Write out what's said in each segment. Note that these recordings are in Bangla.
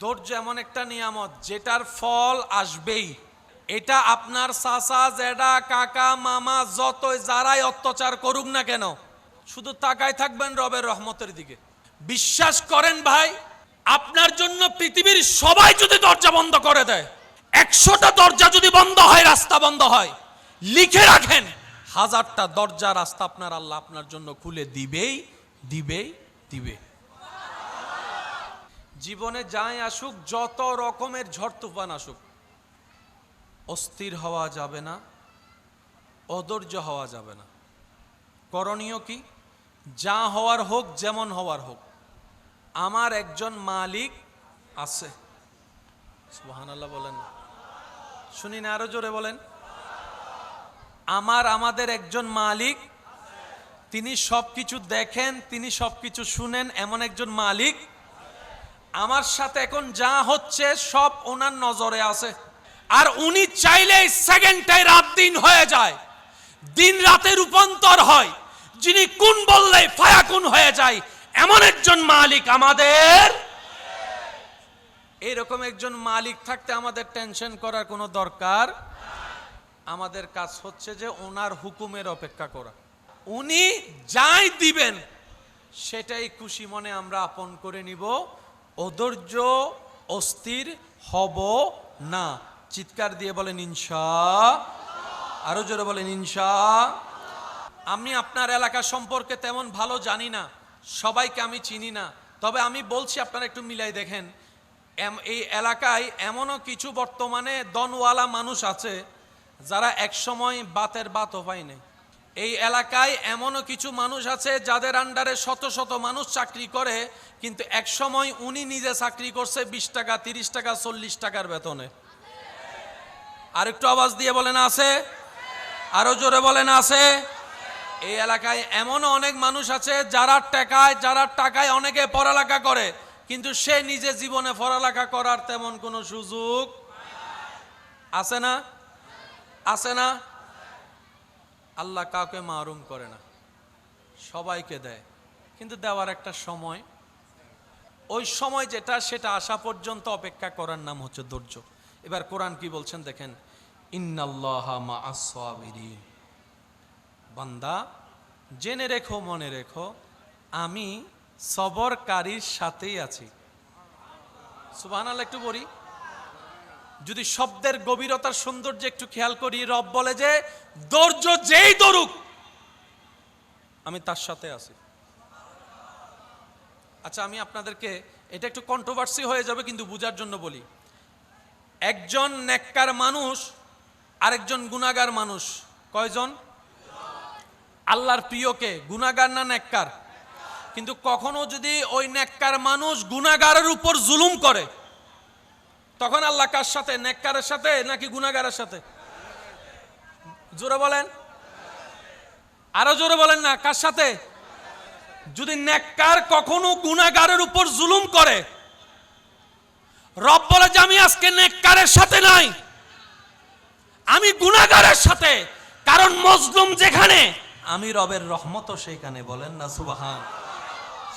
ধৈর্য এমন একটা নিয়ামত যেটার ফল আসবেই। এটা আপনার চাচা, জেঠা, কাকা, মামা যতই যারাই অত্যাচার করুক না কেন, শুধু তাকায় থাকবেন রবের রহমতের দিকে। বিশ্বাস করেন ভাই, আপনার জন্য পৃথিবীর সবাই যদি দরজা বন্ধ করে দেয়, 100টা দরজা যদি বন্ধ হয়, রাস্তা বন্ধ হয়, লিখে রাখেন 1000টা দরজা রাস্তা আপনার আল্লাহ আপনার জন্য খুলে দিবেই দিবেই দিবে। জীবনে যাই আসুক, যত রকমের ঝড় তুফান আসুক, অস্থির হওয়া যাবে না, অধৈর্য হওয়া যাবে না। করণীয় কি? যা হওয়ার হোক, যেমন হওয়ার হোক, আমার একজন মালিক আছে। সুবহানাল্লাহ বলেন, শুনি না, আরো জোরে বলেন। আমাদের একজন মালিক, তিনি সবকিছু দেখেন, তিনি সবকিছু শুনেন, এমন একজন মালিক আমার সাথে এখন যা হচ্ছে সব ওনার নজরে আছে। আর উনি চাইলে সেকেন্ডটাই রাত দিন হয়ে যায়, দিন রাতে রূপান্তর হয়, যিনি কোন বললে ফায়াকুন হয়ে যায়, এমন একজন মালিক আমাদের। এরকম একজন মালিক থাকতে আমাদের টেনশন করার কোনো দরকার। আমাদের কাজ হচ্ছে যে ওনার হুকুমের অপেক্ষা করা। উনি যাই দিবেন সেটাই খুশি মনে আমরা আপন করে নিব। অধৈর্য, অস্থির হব না। চিৎকার দিয়ে বলেন ইনশাআল্লাহ, আরো জোরে বলেন ইনশাআল্লাহ। আমি আপনার এলাকা সম্পর্কে তেমন ভালো জানি না, সবাইকে আমি চিনি না, তবে আমি বলছি আপনারা একটু মিলাই দেখেন। এই এলাকায় এমনও কিছু বর্তমানে দনওয়ালা মানুষ আছে যারা একসময় বাতের বাতও পায়নি। এই এলাকায় এমনও কিছু মানুষ আছে যাদের আন্ডারে শত শত মানুষ চাকরি করে, কিন্তু একসময় উনি নিজে চাকরি করছে 20 টাকা, 30 টাকা, 40 টাকার বেতনে। আর একটু আওয়াজ দিয়ে বলেন আছে, আরো জোরে বলেন আছে। এই এলাকায় এমনও অনেক মানুষ আছে যারা টাকায় অনেকে পড়ালেখা করে, কিন্তু সে নিজে জীবনে পড়ালেখা করার তেমন কোনো সুযোগ আছে না, আছে না। আল্লাহ কাউকে মাহরুম করে না, সবাইকে দেয়, কিন্তু দেওয়ার একটা সময়, ওই সময় যেটা সেটা আসা পর্যন্ত অপেক্ষা করার নাম হচ্ছে ধৈর্য। এবার কোরআন কি বলছেন দেখেন, ইন্নাল্লাহা মাআস সাবিরিন। বান্দা জেনে রেখো, মনে রেখো, আমি সবরকারীর সাথেই আছি। সুবহানাল্লাহ একটু বলি, যদি শব্দের গভীরতার সৌন্দর্য একটু খেয়াল করি, রব বলে যে ধৈর্য যেই ধরুক আমি তার সাথে আছি। আচ্ছা, আমি আপনাদেরকে, এটা একটু কন্ট্রোভার্সি হয়ে যাবে কিন্তু বুঝার জন্য বলি। একজন নেককার মানুষ আরেকজন গুনাহগার মানুষ, কয়জন? আল্লাহর প্রিয়কে গুনাহগার না নেককার? কিন্তু কখনো যদি ওই নেককার মানুষ গুনাহগারের উপর জুলুম করে, তখন আল্লাহ কার সাথে? নেককারের সাথে নাকি গুনাহগারের সাথে? জোরে বলেন, আরো জোরে বলেন না, কার সাথে? যদি নেককার কখনো গুনাহগারের উপর জুলুম করে, রব বলে যে আমি আজকে নেককারের সাথে নাই, আমি গুনাহগারের সাথে। কারণ মজলুম যেখানে, আমি রবের রহমতও সেখানে। বলেন না সুবহান।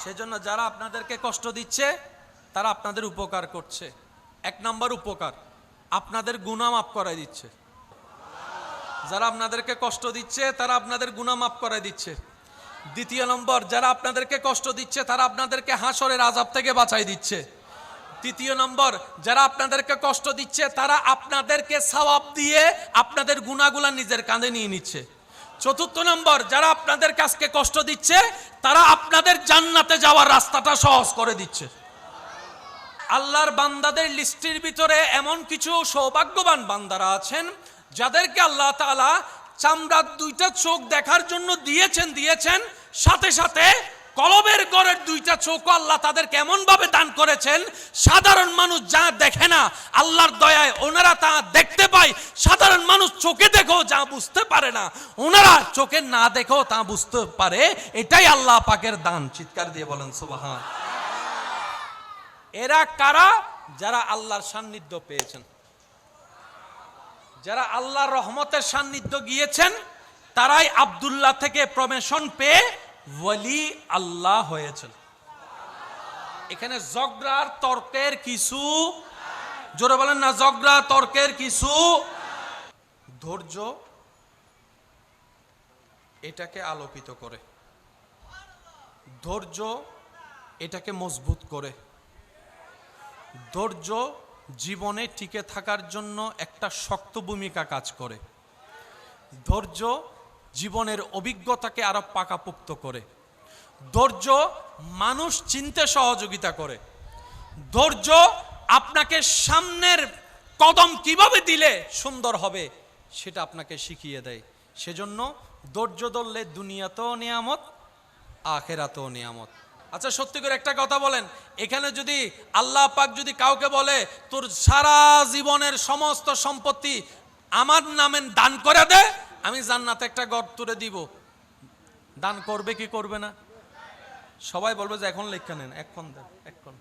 সেজন্য যারা আপনাদেরকে কষ্ট দিচ্ছে তারা আপনাদের উপকার করছে। 1 নম্বর উপকার, আপনাদের গুনাহ মাফ করাই দিচ্ছে। যারা আপনাদেরকে কষ্ট দিচ্ছে তারা আপনাদের গুনাহ মাফ করাই দিচ্ছে। 2 নম্বর, যারা আপনাদেরকে কষ্ট দিচ্ছে তারা আপনাদেরকে হাসরের আযাব থেকে বাঁচাই দিচ্ছে। 3 নম্বর, যারা আপনাদেরকে কষ্ট দিচ্ছে তারা আপনাদেরকে সওয়াব দিয়ে আপনাদের গুনাহগুলো নিজের কাঁধে নিয়ে নিচ্ছে। 4 নম্বর, যারা আপনাদের কাছে কষ্ট দিচ্ছে তারা আপনাদের জান্নাতে যাওয়ার রাস্তাটা সহজ করে দিচ্ছে। আল্লাহর বান্দাদের লিস্টের ভিতরে এমন কিছু সৌভাগ্যবান বান্দারা আছেন যাদেরকে আল্লাহ তাআলা চামড়ার 2টা চোখ দেখার জন্য দিয়েছেন, সাথে সাথে কলবের ঘরের 2টা চোখ আল্লাহ তাদেরকে এমন ভাবে দান করেছেন, সাধারণ মানুষ যা দেখে না, আল্লাহর দয়ায় ওনারা তা দেখতে পায়। সাধারণ মানুষ চোখে দেখেও যা বুঝতে পারে না, ওনারা চোখে না দেখেও তা বুঝতে পারে। এটাই আল্লাহ পাকের দান। চিৎকার দিয়ে বলেন সুবহান। এরা কারা? যারা আল্লাহর সান্নিধ্য পেয়েছেন, যারা আল্লাহর রহমতের সান্নিধ্য গিয়েছেন, তারাই আব্দুল্লাহ থেকে প্রমোশন পেয়ে ওয়ালি আল্লাহ হয়েছেন। এখানে ঝগড়ার তর্কের কিছু, জোরে বলেন না, ঝগড়া তর্কের কিছু। ধৈর্য এটাকে আলোকিত করে, ধৈর্য এটাকে মজবুত করে, ধৈর্য জীবনে টিকে থাকার জন্য একটা শক্ত ভূমিকা কাজ করে, ধৈর্য জীবনের অভিজ্ঞতাকে আরো পাকাপোক্ত করে, ধৈর্য মানুষ চিনতে সহযোগিতা করে, ধৈর্য আপনাকে সামনের কদম কিভাবে দিলে সুন্দর হবে সেটা আপনাকে শিখিয়ে দেয়। সেজন্য ধৈর্য ধরলে দুনিয়াতেও নিয়ামত, আখেরাতেও নিয়ামত। আচ্ছা সত্যি করে একটা কথা বলেন, এখানে যদি আল্লাহ পাক যদি কাউকে বলে তোর সারা জীবনের সমস্ত সম্পত্তি আমার নামে দান করে দে, আমি জান্নাতে একটা ঘর তুলে দিব, দান করবে কি করবে না? সবাই বলবে যে এখন লেখা নেন, এখন দেন, এখন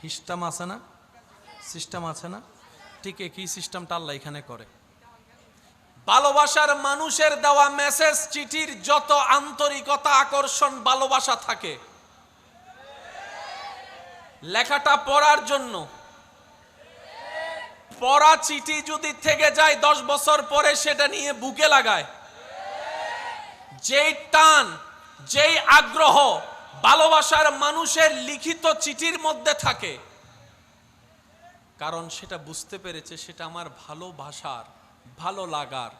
সিস্টেম আছে না, সিস্টেম আছে না? ঠিক একই সিস্টেমটা আল্লাহ এখানে করে। ভালোবাসার মানুষের দেওয়া মেসেজ চিঠির যত আন্তরিকতা, আকর্ষণ, ভালোবাসা থাকে, লেখাটা পড়ার জন্য, পড়া চিঠি যদি থেকে যায় 10 বছর পরে সেটা নিয়ে বুকে লাগায়, যেই টান, যেই আগ্রহ ভালোবাসার মানুষের লিখিত চিঠির মধ্যে থাকে, কারণ সেটা বুঝতে পেরেছে সেটা আমার ভালোবাসার, ভালো লাগার।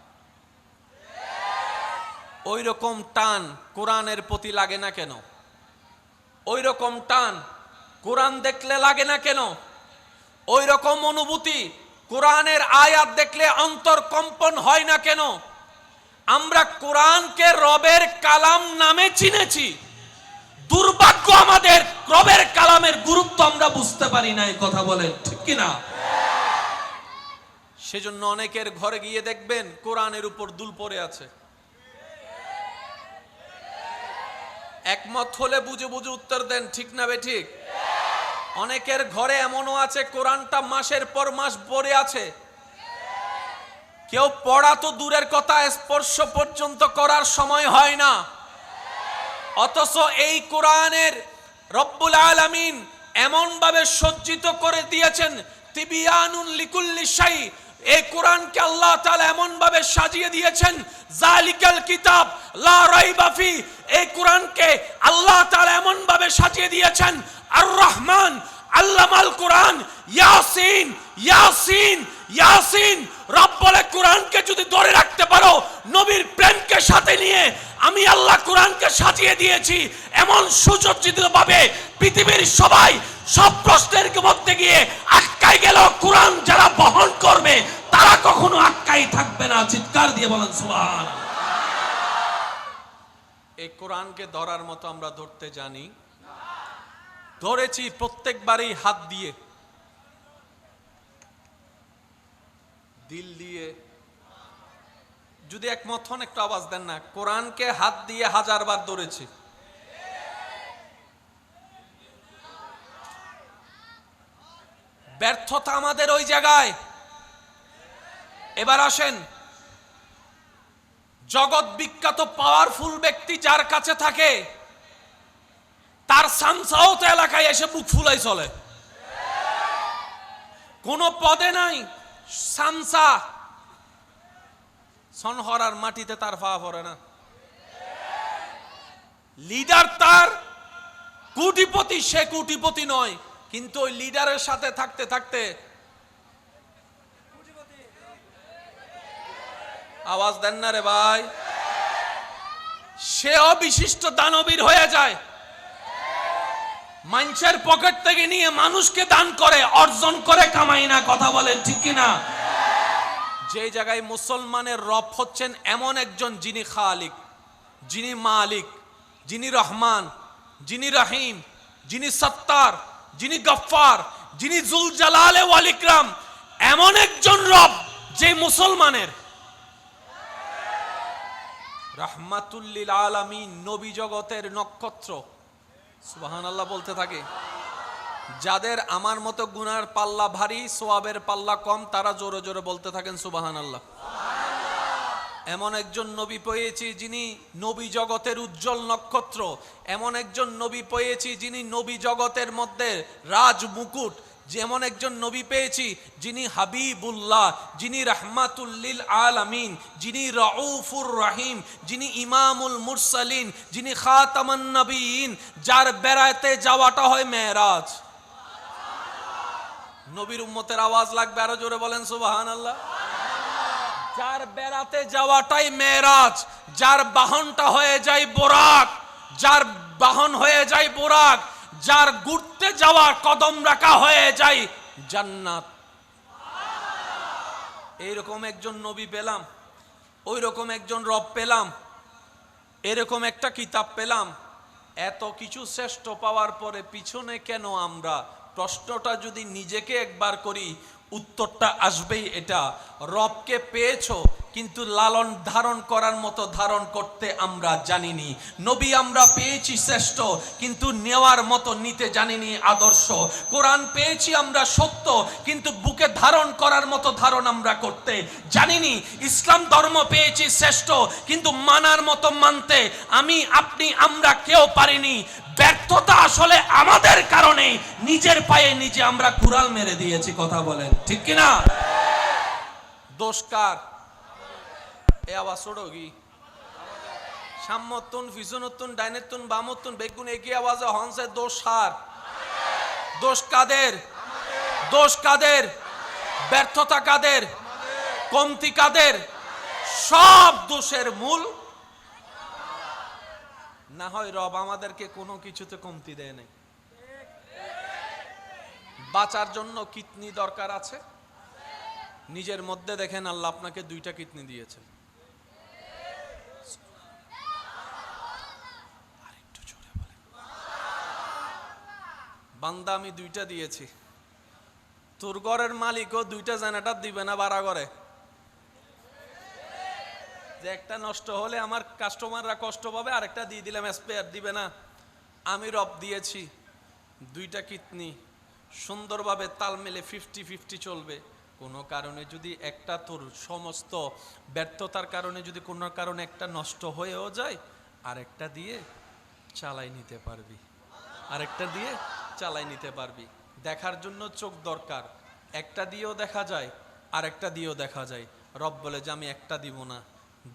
ওই রকম টান কোরআনের প্রতি লাগে না কেন? ওই রকম টান কোরআন দেখলে লাগে না কেন? ওই রকম অনুভূতি কোরআনের আয়াত দেখলে অন্তর কম্পন হয় না কেন? আমরা কোরআনকে রবের কালাম নামে চিনেছি, দুর্ভাগ্য আমাদের রবের কালামের গুরুত্ব আমরা বুঝতে পারি না। এই কথা বলেন ঠিক কিনা? সেজন্য অনেকের ঘরে গিয়ে দেখবেন কোরআনের উপর দুল পড়ে আছে। একমত হলে বুঝে বুঝে উত্তর দেন, ঠিক না বে ঠিক? অনেকের ঘরে এমনও আছে কোরআনটা মাসের পর মাস পড়ে আছে, কেউ পড়া তো দূরের কথা, স্পর্শ পর্যন্ত করার সময় হয় না। অথচ এই কোরআনের রব্বুল আলামিন এমন ভাবে সজ্জিত করে দিয়েছেন, তিবিয়ানুন লিকুল্লি শাই। এই কোরআনকে আল্লাহ তাআলা এমন ভাবে সাজিয়ে দিয়েছেন, জালিকাল কিতাব লা রাইবা ফি। এই কোরআনকে আল্লাহ তাআলা এমন ভাবে সাজিয়ে দিয়েছেন, আর রহমান আল্লামাল কোরআন, ইয়াসিন ইয়াসিন ইয়াসিন। রব বলে কোরআনকে যদি ধরে রাখতে পারো, নবীর প্রেমকে সাথে নিয়ে আমি আল্লাহ কোরআনকে সাজিয়ে দিয়েছি এমন সুসজ্জিত ভাবে, পৃথিবীর সবাই সব প্রশ্নের মধ্যে গিয়ে আটকাই গেল, কোরআন যারা বহন করবে তারা কখনো আটকাই থাকবে না। চিৎকার দিয়ে বলেন সুবহানাল্লাহ। এই কোরআনকে ধরার মতো আমরা ধরতে জানি? ধরেছি প্রত্যেকবারই হাত দিয়ে, দিল দিয়ে। যদি একমত হন একটু আওয়াজ দেন না। কোরআনকে হাত দিয়ে 1000 বার ধরেছি। ব্যর্থতা আমাদের ওই জায়গায়। এবার আসেন, জগৎ বিখ্যাত পাওয়ারফুল ব্যক্তি যার কাছে থাকে, তার সামসাও তো এলাকায় এসে বুক ফুলাই চলে। কোন পদে নাই, সামসা সনহরার মাটিতে তার পা পড়ে না। লিডার তার কোটিপতি, সে কোটিপতি নয়, কিন্তু ওই লিডারের সাথে থাকতে থাকতে, আওয়াজ দেন না রে ভাই, সেও বিশিষ্ট দানবীর হয়ে যায়। মানুষের পকেট থেকে নিয়ে মানুষকে দান করে, অর্জন করে কামাই না। কথা বলেন ঠিক কিনা? যে জায়গায় মুসলমানের রব হচ্ছেন এমন একজন, যিনি খালিক, যিনি মালিক, যিনি রহমান, যিনি রহিম, যিনি সত্তার, যিনি গফফার, যিনি জুল জালালে ওয়াল ইকরাম, এমন একজন রব যে মুসলমানের রাহমাতুল লিল আলামিন, নবী জগতের নক্ষত্র। সুবহানাল্লাহ বলতে থাকে। যাদের আমার মতো গুনার পাল্লা ভারী, সওয়াবের পাল্লা কম, তারা জোরে জোরে বলতে থাকেন সুবহানাল্লাহ। এমন একজন নবী পেয়েছি যিনি নবী জগতের উজ্জ্বল নক্ষত্র, এমন একজন নবী পেয়েছি যিনি নবী জগতের মধ্যে রাজ মুকুট, যেমন একজন নবী পেয়েছি যিনি হাবিবুল্লাহ, যিনি রাহমাতুল লিল আলামিন, যিনি রাউফুর রহিম, যিনি ইমামুল মুরসালিন, যিনি খাতামান নবীন, যার বেড়াতে যাওয়াটা হয় মেরাজ। নবীর উম্মতের আওয়াজ লাগবে, আরো জোরে বলেন সুবহানাল্লাহ। যার বেড়াতে যাওয়াটাই মেরাজ, যার বাহনটা হয়ে যায় বোরাক, যার বাহন হয়ে যায় বোরাক, যার ঘুরতে যাওয়ার কদম রাখা হয়ে যায় জান্নাত। এইরকম একজন নবী পেলাম, ওই রকম একজন রব পেলাম, এরকম একটা কিতাব পেলাম। এত কিছু শ্রেষ্ঠ পাওয়ার পরে পিছনে কেন আমরা? প্রশ্নটা যদি নিজেকে একবার করি, উত্তরটা আসবেই এটা, রবকে পেয়েছো কিন্তু লালন ধারণ করার মতো ধারণ করতে আমরা জানিনি। নবী আমরা পেয়েছি শ্রেষ্ঠ, কিন্তু নেওয়ার মতো নিতে জানিনি আদর্শ। কোরআন পেয়েছি আমরা সত্য, কিন্তু বুকে ধারণ করার মতো ধারণ আমরা করতে জানিনি। ইসলাম ধর্ম পেয়েছি শ্রেষ্ঠ, কিন্তু মানার মতো মানতে আমি, আপনি, আমরা কেউ পারিনি। ব্যর্থতা আসলে আমাদের কারণে, নিজের পায়ে নিজে আমরা কুড়াল মেরে দিয়েছি। কথা বলেন ঠিক কিনা? দোষ কার? এ আওয়াজ ছোড়ো কি? সাম্যতুন, ফিজুনতুন, ডাইনেতুন, বামতুন, বেগুন একই আওয়াজে হনসে দোষ সার। দোষ কাদের? দোষ কাদের? ব্যর্থতা কাদের? কমতি কাদের? সব দোষের মূল না হয় রব আমাদেরকে কোনো কিছুতে কমতি দেয় নাই। বাঁচার জন্য কিডনি দরকার আছে। নিজের মধ্যে দেখেন আল্লাহ আপনাকে 2টা কিডনি দিয়েছে। আরেকটু জোরে বলেন। বান্দা আমি 2টা দিয়েছি, তোর ঘরের মালিকও 2টা জেনারেটর দিবে না ভাড়া করে? যে একটা নষ্ট হলে আমার কাস্টমাররা কষ্ট পাবে, আরেকটা দিয়ে দিলাম স্পেয়ার, দিবে না? আমি রব দিয়েছি 2টা কিডনি, সুন্দরভাবে তাল মেলে 50-50 চলবে। কোনো কারণে যদি একটা, তোর সমস্ত ব্যর্থতার কারণে যদি কোনো কারণে একটা নষ্ট হয়েও যায়, আরেকটা দিয়ে চালাই নিতে পারবি, আরেকটা দিয়ে চালাই নিতে পারবি। দেখার জন্য চোখ দরকার, একটা দিয়েও দেখা যায়, আরেকটা দিয়েও দেখা যায়। রব বলে যে আমি একটা দিব না,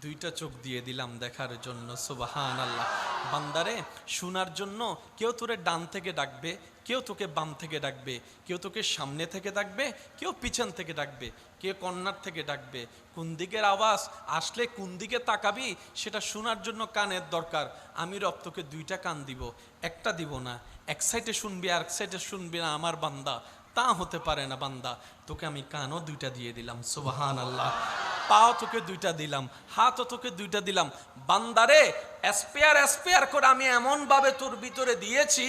2টা চোখ দিয়ে দিলাম দেখার জন্য। সুবহানাল্লাহ। বান্দারে শোনার জন্য কেউ তোরে ডান থেকে ডাকবে, কেউ তোকে বাম থেকে ডাকবে, কেউ তোকে সামনে থেকে ডাকবে, কেউ পিছন থেকে ডাকবে, কেউ কর্নার থেকে ডাকবে। কোন দিকের আওয়াজ আসলে কোন দিকে তাকাবি সেটা শোনার জন্য কানের দরকার। আমি রব তোকে 2টা কান দিব, একটা দিব না। এক সাইডে শুনবি আর এক সাইডে শুনবি না আমার বান্দা, তা হতে পারে না বান্দা। তোকে আমি কানও 2টা দিয়ে দিলাম। সুবহানাল্লাহ। পাও তোকে 2টা দিলাম, হাতও তোকে 2টা দিলাম। বান্দারে স্পেয়ার করে আমি এমন ভাবে তোর ভিতরে দিয়েছি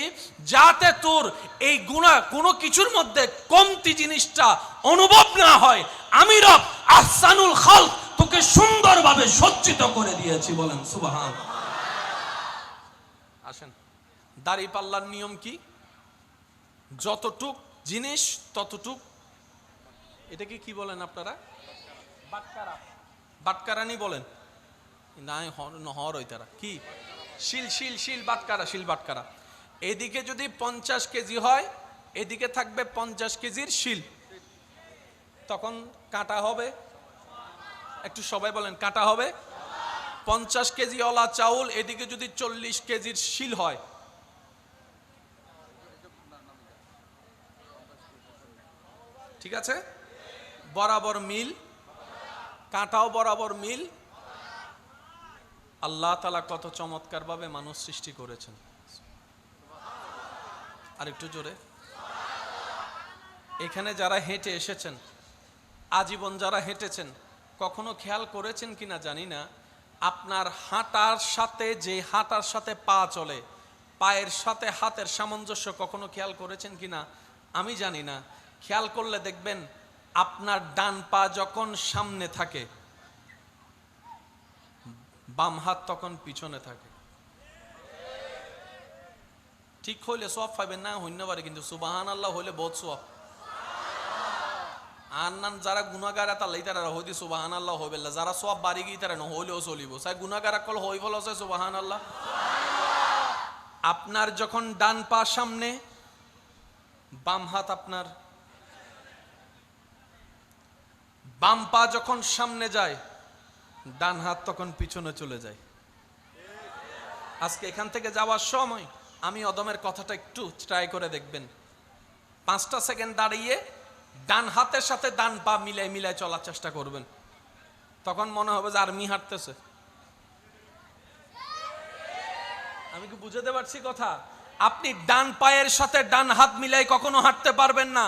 যাতে তোর এই গুনাহ কোনো কিছুর মধ্যে কমতি জিনিসটা অনুভব না হয়। আমি রব আহসানুল খালক তোকে সুন্দরভাবে সজ্জিত করে দিয়েছি। বলেন সুবহান। আসেন, দাড়ি পাল্লার নিয়ম কি? যতটুক জিনিস ততটুক, এটাকে কি বলেন আপনারা? বাটকারা। বাটকারানি বলেন না? হর ওই তারা কি? শিল শিল শিল বাটকারা, শিল বাটকারা। এদিকে যদি 50 কেজি হয়, এদিকে থাকবে 50 কেজির শিল, তখন কাটা হবে। একটু সবাই বলেন কাটা হবে। 50 কেজি ওলা চাউল, এদিকে যদি 40 কেজির শিল হয়, ঠিক আছে? বরাবর মিল, কাঁটাও বরাবর মিল। আল্লাহ তাআলা কত চমৎকার ভাবে মানুষ সৃষ্টি করেছেন। আর একটু জোরে। এখানে যারা হেঁটে এসেছেন, আজীবন যারা হেঁটেছেন, কখনো খেয়াল করেছেন কিনা জানি না, আপনার হাঁটার সাথে যে হাঁটার সাথে পা চলে, পায়ের সাথে হাতের সামঞ্জস্য কখনো খেয়াল করেছেন কিনা আমি জানি না। খেয়াল করলে দেখবেন আপনার ডান পা যখন সামনে থাকে, বাম হাত তখন পিছনে থাকে। ঠিক হইলে সওয়াব পাবেন, না হইতে পারে, কিন্তু সুবহানাল্লাহ হইলে বহুত সওয়াব। আর নান যারা গুনাহগার তালাই তারা হইদি সুবহানাল্লাহ হইবেলা, যারা সব বাড়ি গিয়ে তারা নহইলেও চলিব, সাই গুনাহগার কল হই ফল আছে সুবহানাল্লাহ। আপনার যখন ডান পা সামনে, বাম হাত আপনার, বাম পা যখন সামনে যায়, ডান হাত তখন পিছনে চলে যায়। আজকে এখান থেকে যাওয়ার সময় আমি অদমের কথাটা একটু ট্রাই করে দেখবেন। 5টা সেকেন্ড দাঁড়িয়ে ডান হাতের সাথে ডান পা মিলাই মিলাই চলার চেষ্টা করবেন, তখন মনে হবে যে আর্মি হাঁটতেছে। আমি কি বুঝাতে পারছি কথা? আপনি ডান পায়ের সাথে ডান হাত মিলাই কখনো হাঁটতে পারবেন না,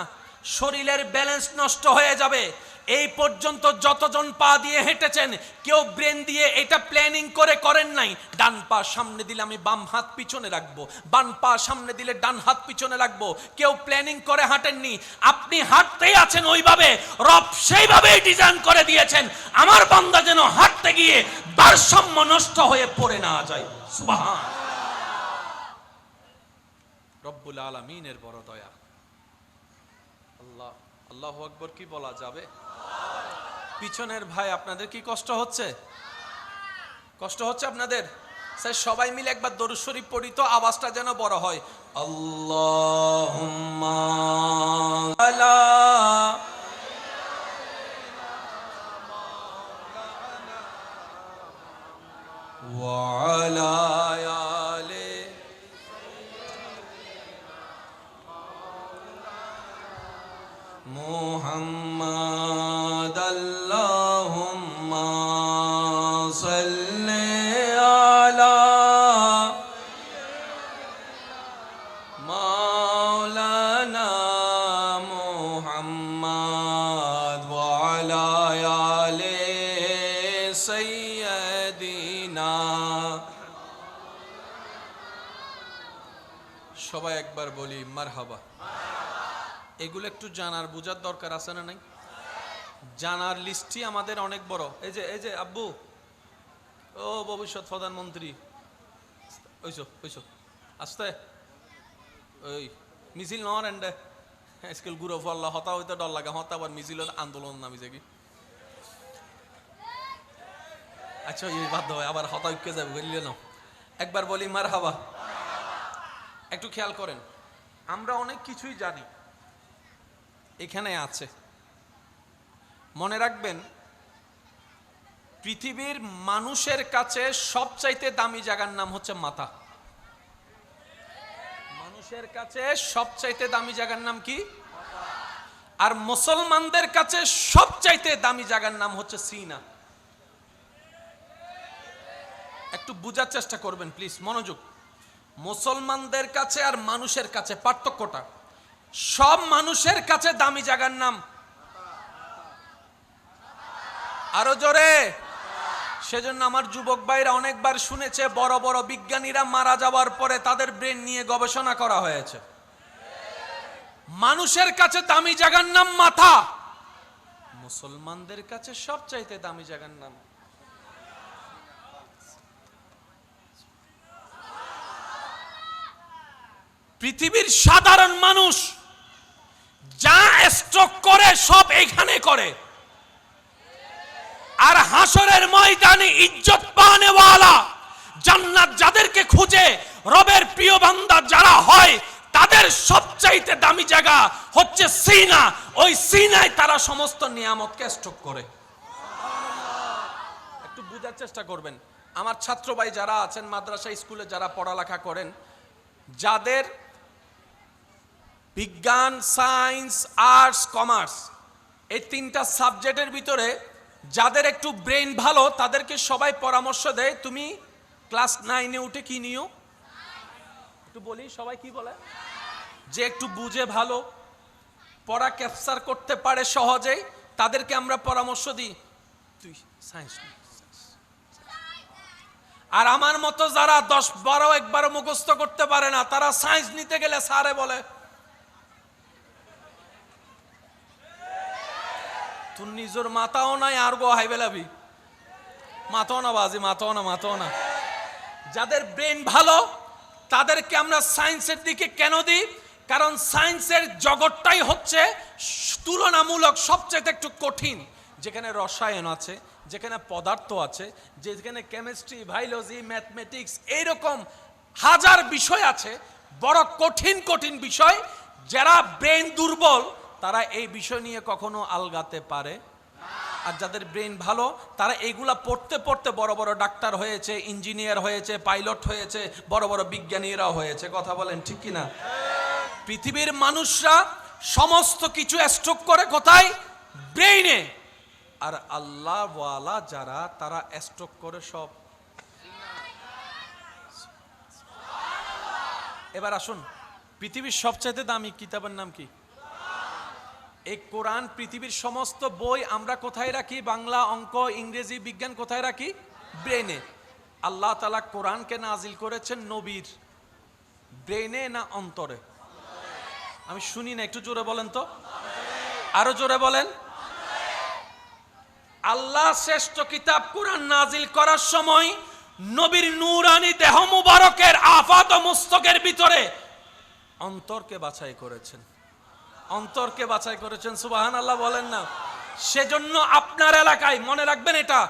শরীরের ব্যালেন্স নষ্ট হয়ে যাবে। এই পর্যন্ত যতজন পা দিয়ে হেঁটেছেন, কেউ ব্রেন দিয়ে এটা প্ল্যানিং করে করেন নাই, ডান পা সামনে দিলে আমি বাম হাত পিছনে রাখবো, বাম পা সামনে দিলে ডান হাত পিছনে রাখবো, কেউ প্ল্যানিং করে হাঁটেননি। আপনি হাঁটতেই আছেন ওইভাবে, রব সেইভাবেই ডিজাইন করে দিয়েছেন আমার বান্দা যেন হাঁটতে গিয়ে ভারসাম্য নষ্ট হয়ে পড়ে না যায়। সুবহান রব্বুল আলামিনের বড় দয়া। আল্লাহ, আল্লাহু আকবার কি বলা যাবে? পিছনের ভাই আপনাদের কি কষ্ট হচ্ছে? কষ্ট হচ্ছে আপনাদের? স্যার সবাই মিলে একবার দরুদ শরীফ পড়ি তো, আওয়াজটা যেন বড় হয়। আল্লাহুম্মা আলা ওয়া আলা আলি মুহাম্মাদ। আল্লাহুম্মা সাল্লি আলা মাওলানা মুহাম্মাদ ওয়া আলা আলি সাইয়্যিদিনা। সবাই একবার বলি মারহাবা। এগুলো একটু জানার বোঝার দরকার আছে না নাই? জানার লিস্টই আমাদের অনেক বড়। এই যে আব্বু, ও ভবিষ্যৎ প্রধানমন্ত্রী, ওইসো ওইসো আস্তে, ওই মিছিল নর এন্ডে স্কুল গুরু ফল্লা হতা হইতে ডর লাগে, হতা আবার মিছিল আন্দোলন নামিছে কি। আচ্ছা এই বাধ্য হয় আবার হতা উঠকে যাবে, বুঝলে না? একবার বলি মারহাবা। একটু খেয়াল করেন, আমরা অনেক কিছুই জানি, এখানে আছে। মনে রাখবেন, পৃথিবীর মানুষের কাছে সবচাইতে দামি জায়গার নাম হচ্ছে মাথা। মানুষের কাছে সবচাইতে দামি জায়গার নাম কি? আর মুসলমানদের কাছে সবচাইতে দামি জায়গার নাম হচ্ছে সিনা। একটু বুঝার চেষ্টা করবেন প্লিজ, মনোযোগ। মুসলমানদের কাছে আর মানুষের কাছে পার্থক্যটা, সব মানুষের কাছে দামি জায়গার নাম আরো জোরে। সেজন্য আমার যুবক ভাইরা অনেকবার শুনেছে, বড় বড় বিজ্ঞানীরা মারা যাওয়ার পরে তাদের ব্রেন নিয়ে গবেষণা করা হয়েছে। মানুষের কাছে দামি জায়গার নাম মাথা, মুসলমানদের কাছে সবচাইতে দামি জায়গার নাম। পৃথিবীর সাধারণ মানুষ যা স্ট্রোক করে সব এইখানে করে, আর হাসরের ময়দানে ইজ্জত পানেওয়ালা জান্নাত যাদেরকে খুঁজে, রবের প্রিয় বান্দা যারা হয়, তাদের সবচাইতে দামি জায়গা হচ্ছে সিনা। ওই সিনায় তারা সমস্ত নিয়ামতকে স্ট্রোক করে। একটু বুঝার চেষ্টা করবেন। আমার ছাত্র ভাই যারা আছেন, মাদ্রাসা স্কুলে যারা পড়ালেখা করেন, যাদের বিজ্ঞান, সায়েন্স, আর্টস, কমার্স এই 3টা সাবজেক্টের ভিতরে যাদের একটু ব্রেন ভালো, তাদেরকে সবাই পরামর্শ দেয় তুমি ক্লাস 9-এ উঠে কি নিও। একটু বলি, সবাই কি বলে? যে একটু বুঝে ভালো, পড়া ক্যাপচার করতে পারে সহজেই, তাদেরকে আমরা পরামর্শ দিই তুই সায়েন্স নি। আর আমার মতো যারা 10-12 একবারও মুখস্থ করতে পারে না, তারা সায়েন্স নিতে গেলে স্যারে বলে তুই নিজের মাথাও নাই আর গো হাই বেলাবি, মাথাও না বাজি, মাথাও না। যাদের ব্রেন ভালো তাদেরকে আমরা সায়েন্সের দিকে কেন দিই? কারণ সায়েন্সের জগৎটাই হচ্ছে তুলনামূলক সবচেয়ে একটু কঠিন, যেখানে রসায়ন আছে, যেখানে পদার্থ আছে, যেখানে কেমিস্ট্রি, বায়োলজি, ম্যাথমেটিক্স, এইরকম হাজার বিষয় আছে, বড় কঠিন কঠিন বিষয়। যারা ব্রেন দুর্বল তারা এই বিষয় নিয়ে কখনো আলগাতে পারে, আর যাদের ব্রেন ভালো তারা এইগুলা পড়তে পড়তে বড় বড় ডাক্তার হয়েছে, ইঞ্জিনিয়ার হয়েছে, পাইলট হয়েছে, বড় বড় বিজ্ঞানীরাও হয়েছে। কথা বলেন ঠিক কিনা? পৃথিবীর মানুষরা সমস্ত কিছু স্ট্রোক করে কোথায়? ব্রেইনে। আর আল্লাহ ওয়ালা যারা, তারা স্ট্রোক করে সব। এবার আসুন, পৃথিবীর সবচাইতে দামি কিতাবের নাম কি? এই কোরআন। পৃথিবীর সমস্ত বই আমরা কোথায় রাখি? বাংলা, অঙ্ক, ইংরেজি, বিজ্ঞান কোথায় রাখি? ব্রেনে। আল্লাহ তাআলা কোরআনকে নাজিল করেছেন নবীর ব্রেনে না অন্তরে? আমি শুনি না, একটু জোরে বলেন তো, আরো জোরে বলেন। আল্লাহ শ্রেষ্ঠ কিতাব কোরআন নাজিল করার সময় নবীর নূরানি দেহ মুবারকের আফাত ও মুস্তকের ভিতরে অন্তরকে বাছাই করেছেন, অন্তরকে বাছাই করেছেন। সুবহানাল্লাহ বলেন না? সেজন্য আপনার এলাকায় মনে রাখবেন, এটা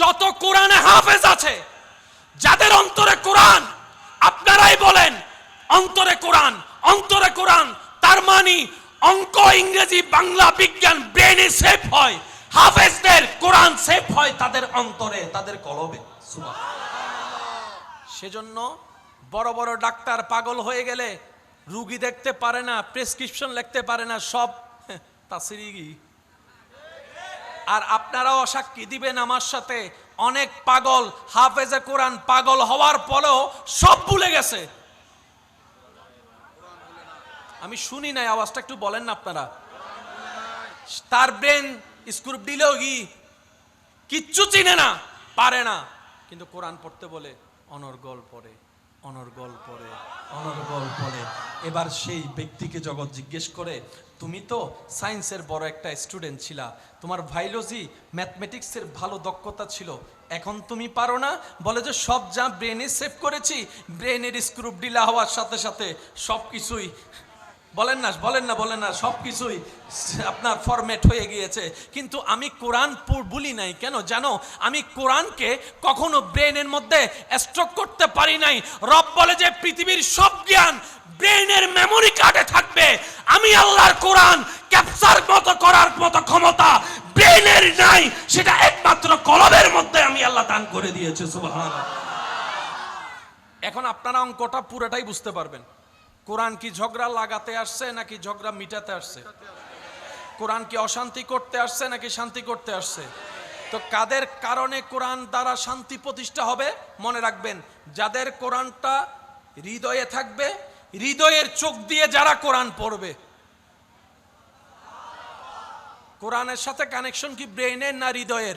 যত কোরআনে হাফেজ আছে, যাদের অন্তরে কোরআন, আপনারাই বলেন অন্তরে কোরআন, অন্তরে কোরআন। তার মানে অঙ্ক, ইংরেজি, বাংলা, বিজ্ঞান ব্রেনে সেভ হয়, হাফেজদের কোরআন সেভ হয় তাদের অন্তরে, তাদের কলবে। সেজন্য বড় বড় ডাক্তার পাগল হয়ে গেলে রুগী দেখতে পারে না, প্রেসক্রিপশন লিখতে পারে না, সব তাসিরি। আর আপনারাও সাক্ষী দিবেন আমার সাথে, অনেক পাগল হাফেজে কোরআন পাগল হওয়ার পরেও সব ভুলে গেছে। আমি শুনি নাই, আওয়াজটা একটু বলেন না আপনারা। তার ব্রেন স্ক্রু দিলেও কিচ্ছু চিনে না, পারে না, কিন্তু কোরআন পড়তে বলে অনর্গল পড়ে, অনর্গল পড়ে, অনর্গল পড়ে। এবার সেই ব্যক্তিকে জগৎ জিজ্ঞেস করে, তুমি তো সায়েন্সের বড় একটা স্টুডেন্ট ছিলা, তোমার বায়োলজি, ম্যাথমেটিক্সের ভালো দক্ষতা ছিল, এখন তুমি পারো না? বলে যে সব যা ব্রেনে সেভ করেছি, ব্রেনের স্ক্রু ঢিলা হওয়ার সাথে সাথে সব কিছুই, বলেন না, বলেন না, বলেন না, সব কিছুই আপনার ফরম্যাট হয়ে গিয়েছে। কিন্তু আমি কোরআন বলি নাই কেন জানো? আমি কোরআনকে কখনো ব্রেনের মধ্যে স্ট্রোক করতে পারি নাই। রব বলে যে পৃথিবীর সব জ্ঞান ব্রেনের মেমোরি কার্ডে থাকবে, আমি আল্লাহর কোরআন ক্যাপচার মতো করার মতো ক্ষমতা ব্রেনের নাই, সেটা একমাত্র কলবের মধ্যে আমি আল্লাহ দান করে দিয়েছি। সুবহানাল্লাহ। এখন আপনারা অঙ্কটা পুরোটাই বুঝতে পারবেন। কোরআন কি ঝগড়া লাগাতে আসছে নাকি ঝগড়া মিটাতে আসছে? কোরআন কি অশান্তি করতে আসছে নাকি শান্তি করতে আসছে? তো কাদের কারণে কোরআন দ্বারা শান্তি প্রতিষ্ঠা হবে? মনে রাখবেন, যাদের কোরআনটা হৃদয়ে থাকবে, হৃদয়ের চোখ দিয়ে যারা কোরআন পড়বে। কোরআনের সাথে কানেকশন কি ব্রেইনের না হৃদয়ের?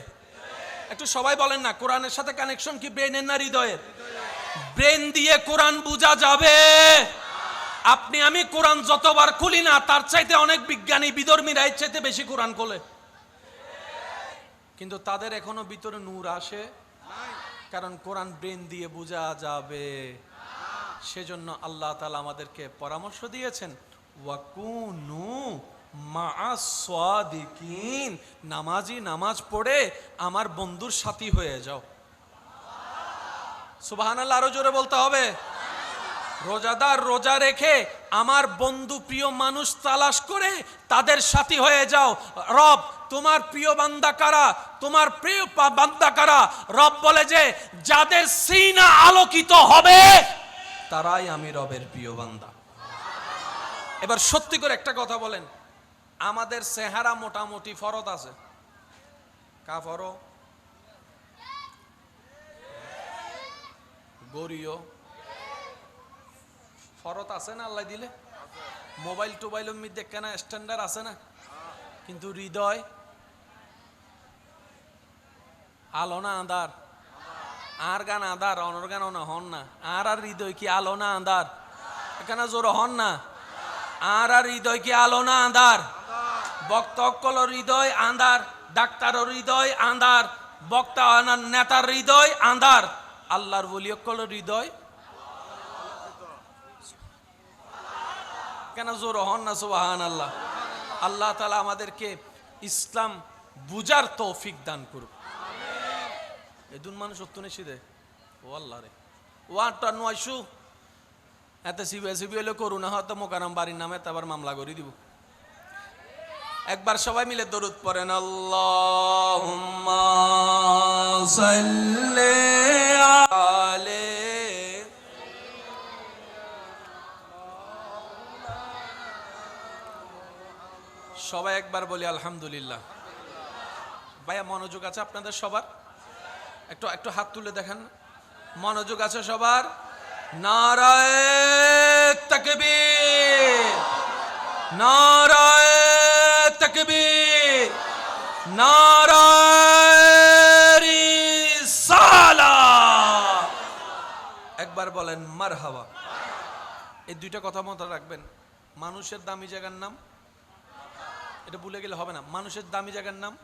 একটু সবাই বলেন না, কোরআনের সাথে কানেকশন কি ব্রেইনের না হৃদয়ের? ব্রেন দিয়ে কোরআন বোঝা যাবে। আপনি আমি কোরআন যতবার খুলি না, তার চাইতে অনেক বিজ্ঞানী বিধর্মীরা এর চাইতে বেশি কোরআন খোলে, কিন্তু তাদের এখনো ভিতরে নূর আসে, কারণ কোরআন ব্রেন দিয়ে বোঝা যাবে। সেজন্য আল্লাহ তাআলা আমাদেরকে পরামর্শ দিয়েছেন, ওয়াকুনু মা'আস সাদিকিন, নামাজি নামাজ পড়ে আমার বন্ধুর সাথী হয়ে যাও। সুবহানাল্লাহ, আরো জোরে বলতে হবে। রোজাদার রোজা রেখে আমার বন্ধু প্রিয় মানুষ তালাশ করে তাদের সাথী হয়ে যাও। রব তোমার প্রিয় বান্দা কারা? তোমার প্রিয় বান্দা কারা? রব বলে যে যাদের সিনা আলোকিত হবে তারাই আমি রবের প্রিয় বান্দা। এবার সত্যি করে একটা কথা বলেন, আমাদের চেহারা মোটামুটি ফরজ আছে, কা ফরো গরিও ফরত আছে না? আল্লাহ দিলে মোবাইল টোবাইলের মধ্যে কেনা স্ট্যান্ডার্ড আছে না? কিন্তু হৃদয় আলো না আন্ধার? আর গান আন্ধার, অনর গান না হন না। আর হৃদয় কি আলো না আন্ধার? এখানে জোর হন না। আর হৃদয় কি আলো না আন্ধার? বক্তকল হৃদয় আন্ধার, ডাক্তার হৃদয় আন্ধার, বক্তা নেতার হৃদয় আন্ধার, আল্লাহর ওলিয়কল হৃদয় কেন জোর হন না সুবহানাল্লাহ। আল্লাহ তাআলা আমাদেরকে ইসলাম বুঝার তৌফিক দান করুক। এদুন মানুষ অত্যনে সিদে ও আল্লাহ রে ওয়াটা নয়শো এত সিবি হলে করুণা হয়তো মোকারম বাড়ির নামে তারপর মামলা করে দিব। একবার সবাই মিলে দরুদ পড়েন, আল্লাহুম্মা সাল্লি আলাইহি। সবাই একবার বলি আলহামদুলিল্লাহ। ভাইয়া মনোযোগ আছে আপনাদের সবার? একটু একটু হাত তুলে দেখেন, মনোযোগ আছে সবার? নারায়ে তাকবীর, নারায়ে তাকবীর, নারায়ে রিসালাত। একবার বলেন মারহাবা। এই দুইটা কথা মনে রাখবেন। মানুষের দামি জায়গার নাম, এটা ভুলে গেলে হবে না। মানুষের দামি জায়গার নাম,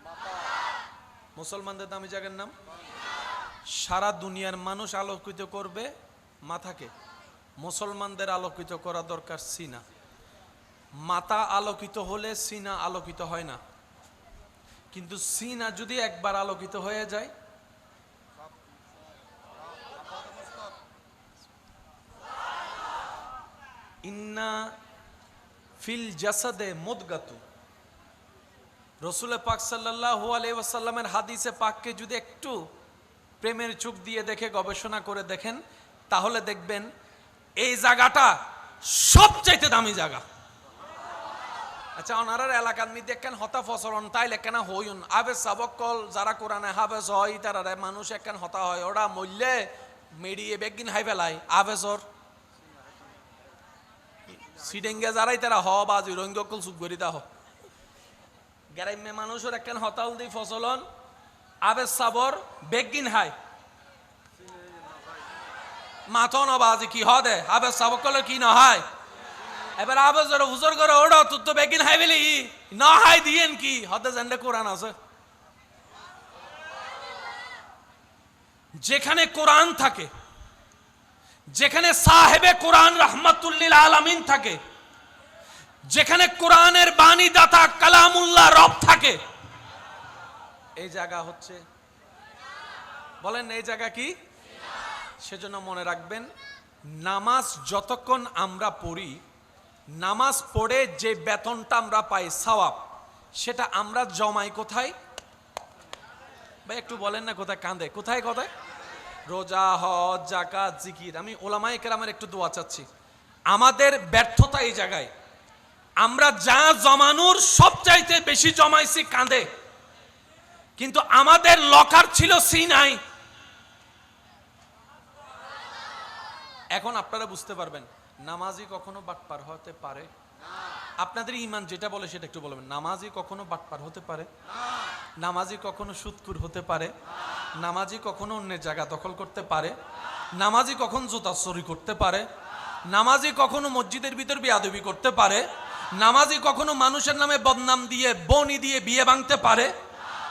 মুসলমানদের দামি জায়গার নাম। সারা দুনিয়ার মানুষ আলোকিত করবে মাথাকে, মুসলমানদের আলোকিত করা দরকার সিনা। মাথা আলোকিত হলে সিনা আলোকিত হয় না, কিন্তু সিনা যদি একবার আলোকিত হয়ে যায়, ইন্না ফিল জাসাদে মুদগাতু, রসুল পাক সাল্লাল্লাহু আলাইহি ওয়াসাল্লামের হাদিসে পাককে যদি একটু প্রেমের চোখ দিয়ে দেখে গবেষণা করে দেখেন, তাহলে দেখবেন এই জায়গাটা সবচাইতে দামি জায়গা। আচ্ছা, ওনার এলাকার মধ্যে কেন হতা ফসলন তাইলে কেন হইন আবে সাবকল যারা কোরআনে হাফেজ হয় তারা মানুষ একখান হতা হয়, ওরা মূল্যে মেডিয়ে বেগিন হাই ফেলাই আবেজর সিডেঙ্গে যারাই তারা হ বাজি রঙ্গকল সুখ করি তা হ গ্রাম্য মানুষের একখান হতাল দি ফসলন আবে সাবর বেগিন হাই মাথন বাজি কি হদে আবে সাবকল কি না হয়। এবার আবে জোরে হুজুর করে ওড়া তুই তো বেগিন হাই বলি না হাই দিয়েন কি হদে জানলে কোরআন আছে। যেখানে কোরআন থাকে, যেখানে সাহেবে কোরআন রাহমাতুল্লিল আলামিন থাকে, যেখানে কোরআনের বাণী দাতা কালামুল্লাহ রব থাকে, এই জায়গা হচ্ছে, বলেন এই জায়গা কি? সেজন্য মনে রাখবেন, নামাজ যতক্ষণ আমরা পড়ি, নামাজ পড়ে যে বেতনটা আমরা পাই সওয়াব, সেটা আমরা জমাই কোথায়? ভাই একটু বলেন না, কোথায় কাঁদে? কোথায় কোথায়? রোজা, হজ, যাকাত, জিকির। আমি ওলামায়ে কেরামের একটু দোয়া চাচ্ছি। আমাদের ব্যর্থতা এই জায়গায়, আমরা যা জমানোর সবচাইতে বেশি জমাইছি কাঁদে, কিন্তু আমাদের লকার ছিল সিনাই। এখন আপনারা বুঝতে পারবেন নামাজি কখনো বাটপার হতে পারে? আপনাদের ঈমান যেটা বলে সেটা একটু বলবেন। নামাজি কখনো বাটপার হতে পারে? নামাজি কখনো সুদখোর হতে পারে? নামাজি কখনো অন্যের জায়গা দখল করতে পারে? নামাজি কখন জুতা চুরি করতে পারে? নামাজি কখনো মসজিদের ভিতর বেয়াদবি করতে পারে? নামাজি কখনো মানুষের নামে বদনাম দিয়ে বনি দিয়ে বিয়ে ভাঙতে পারে?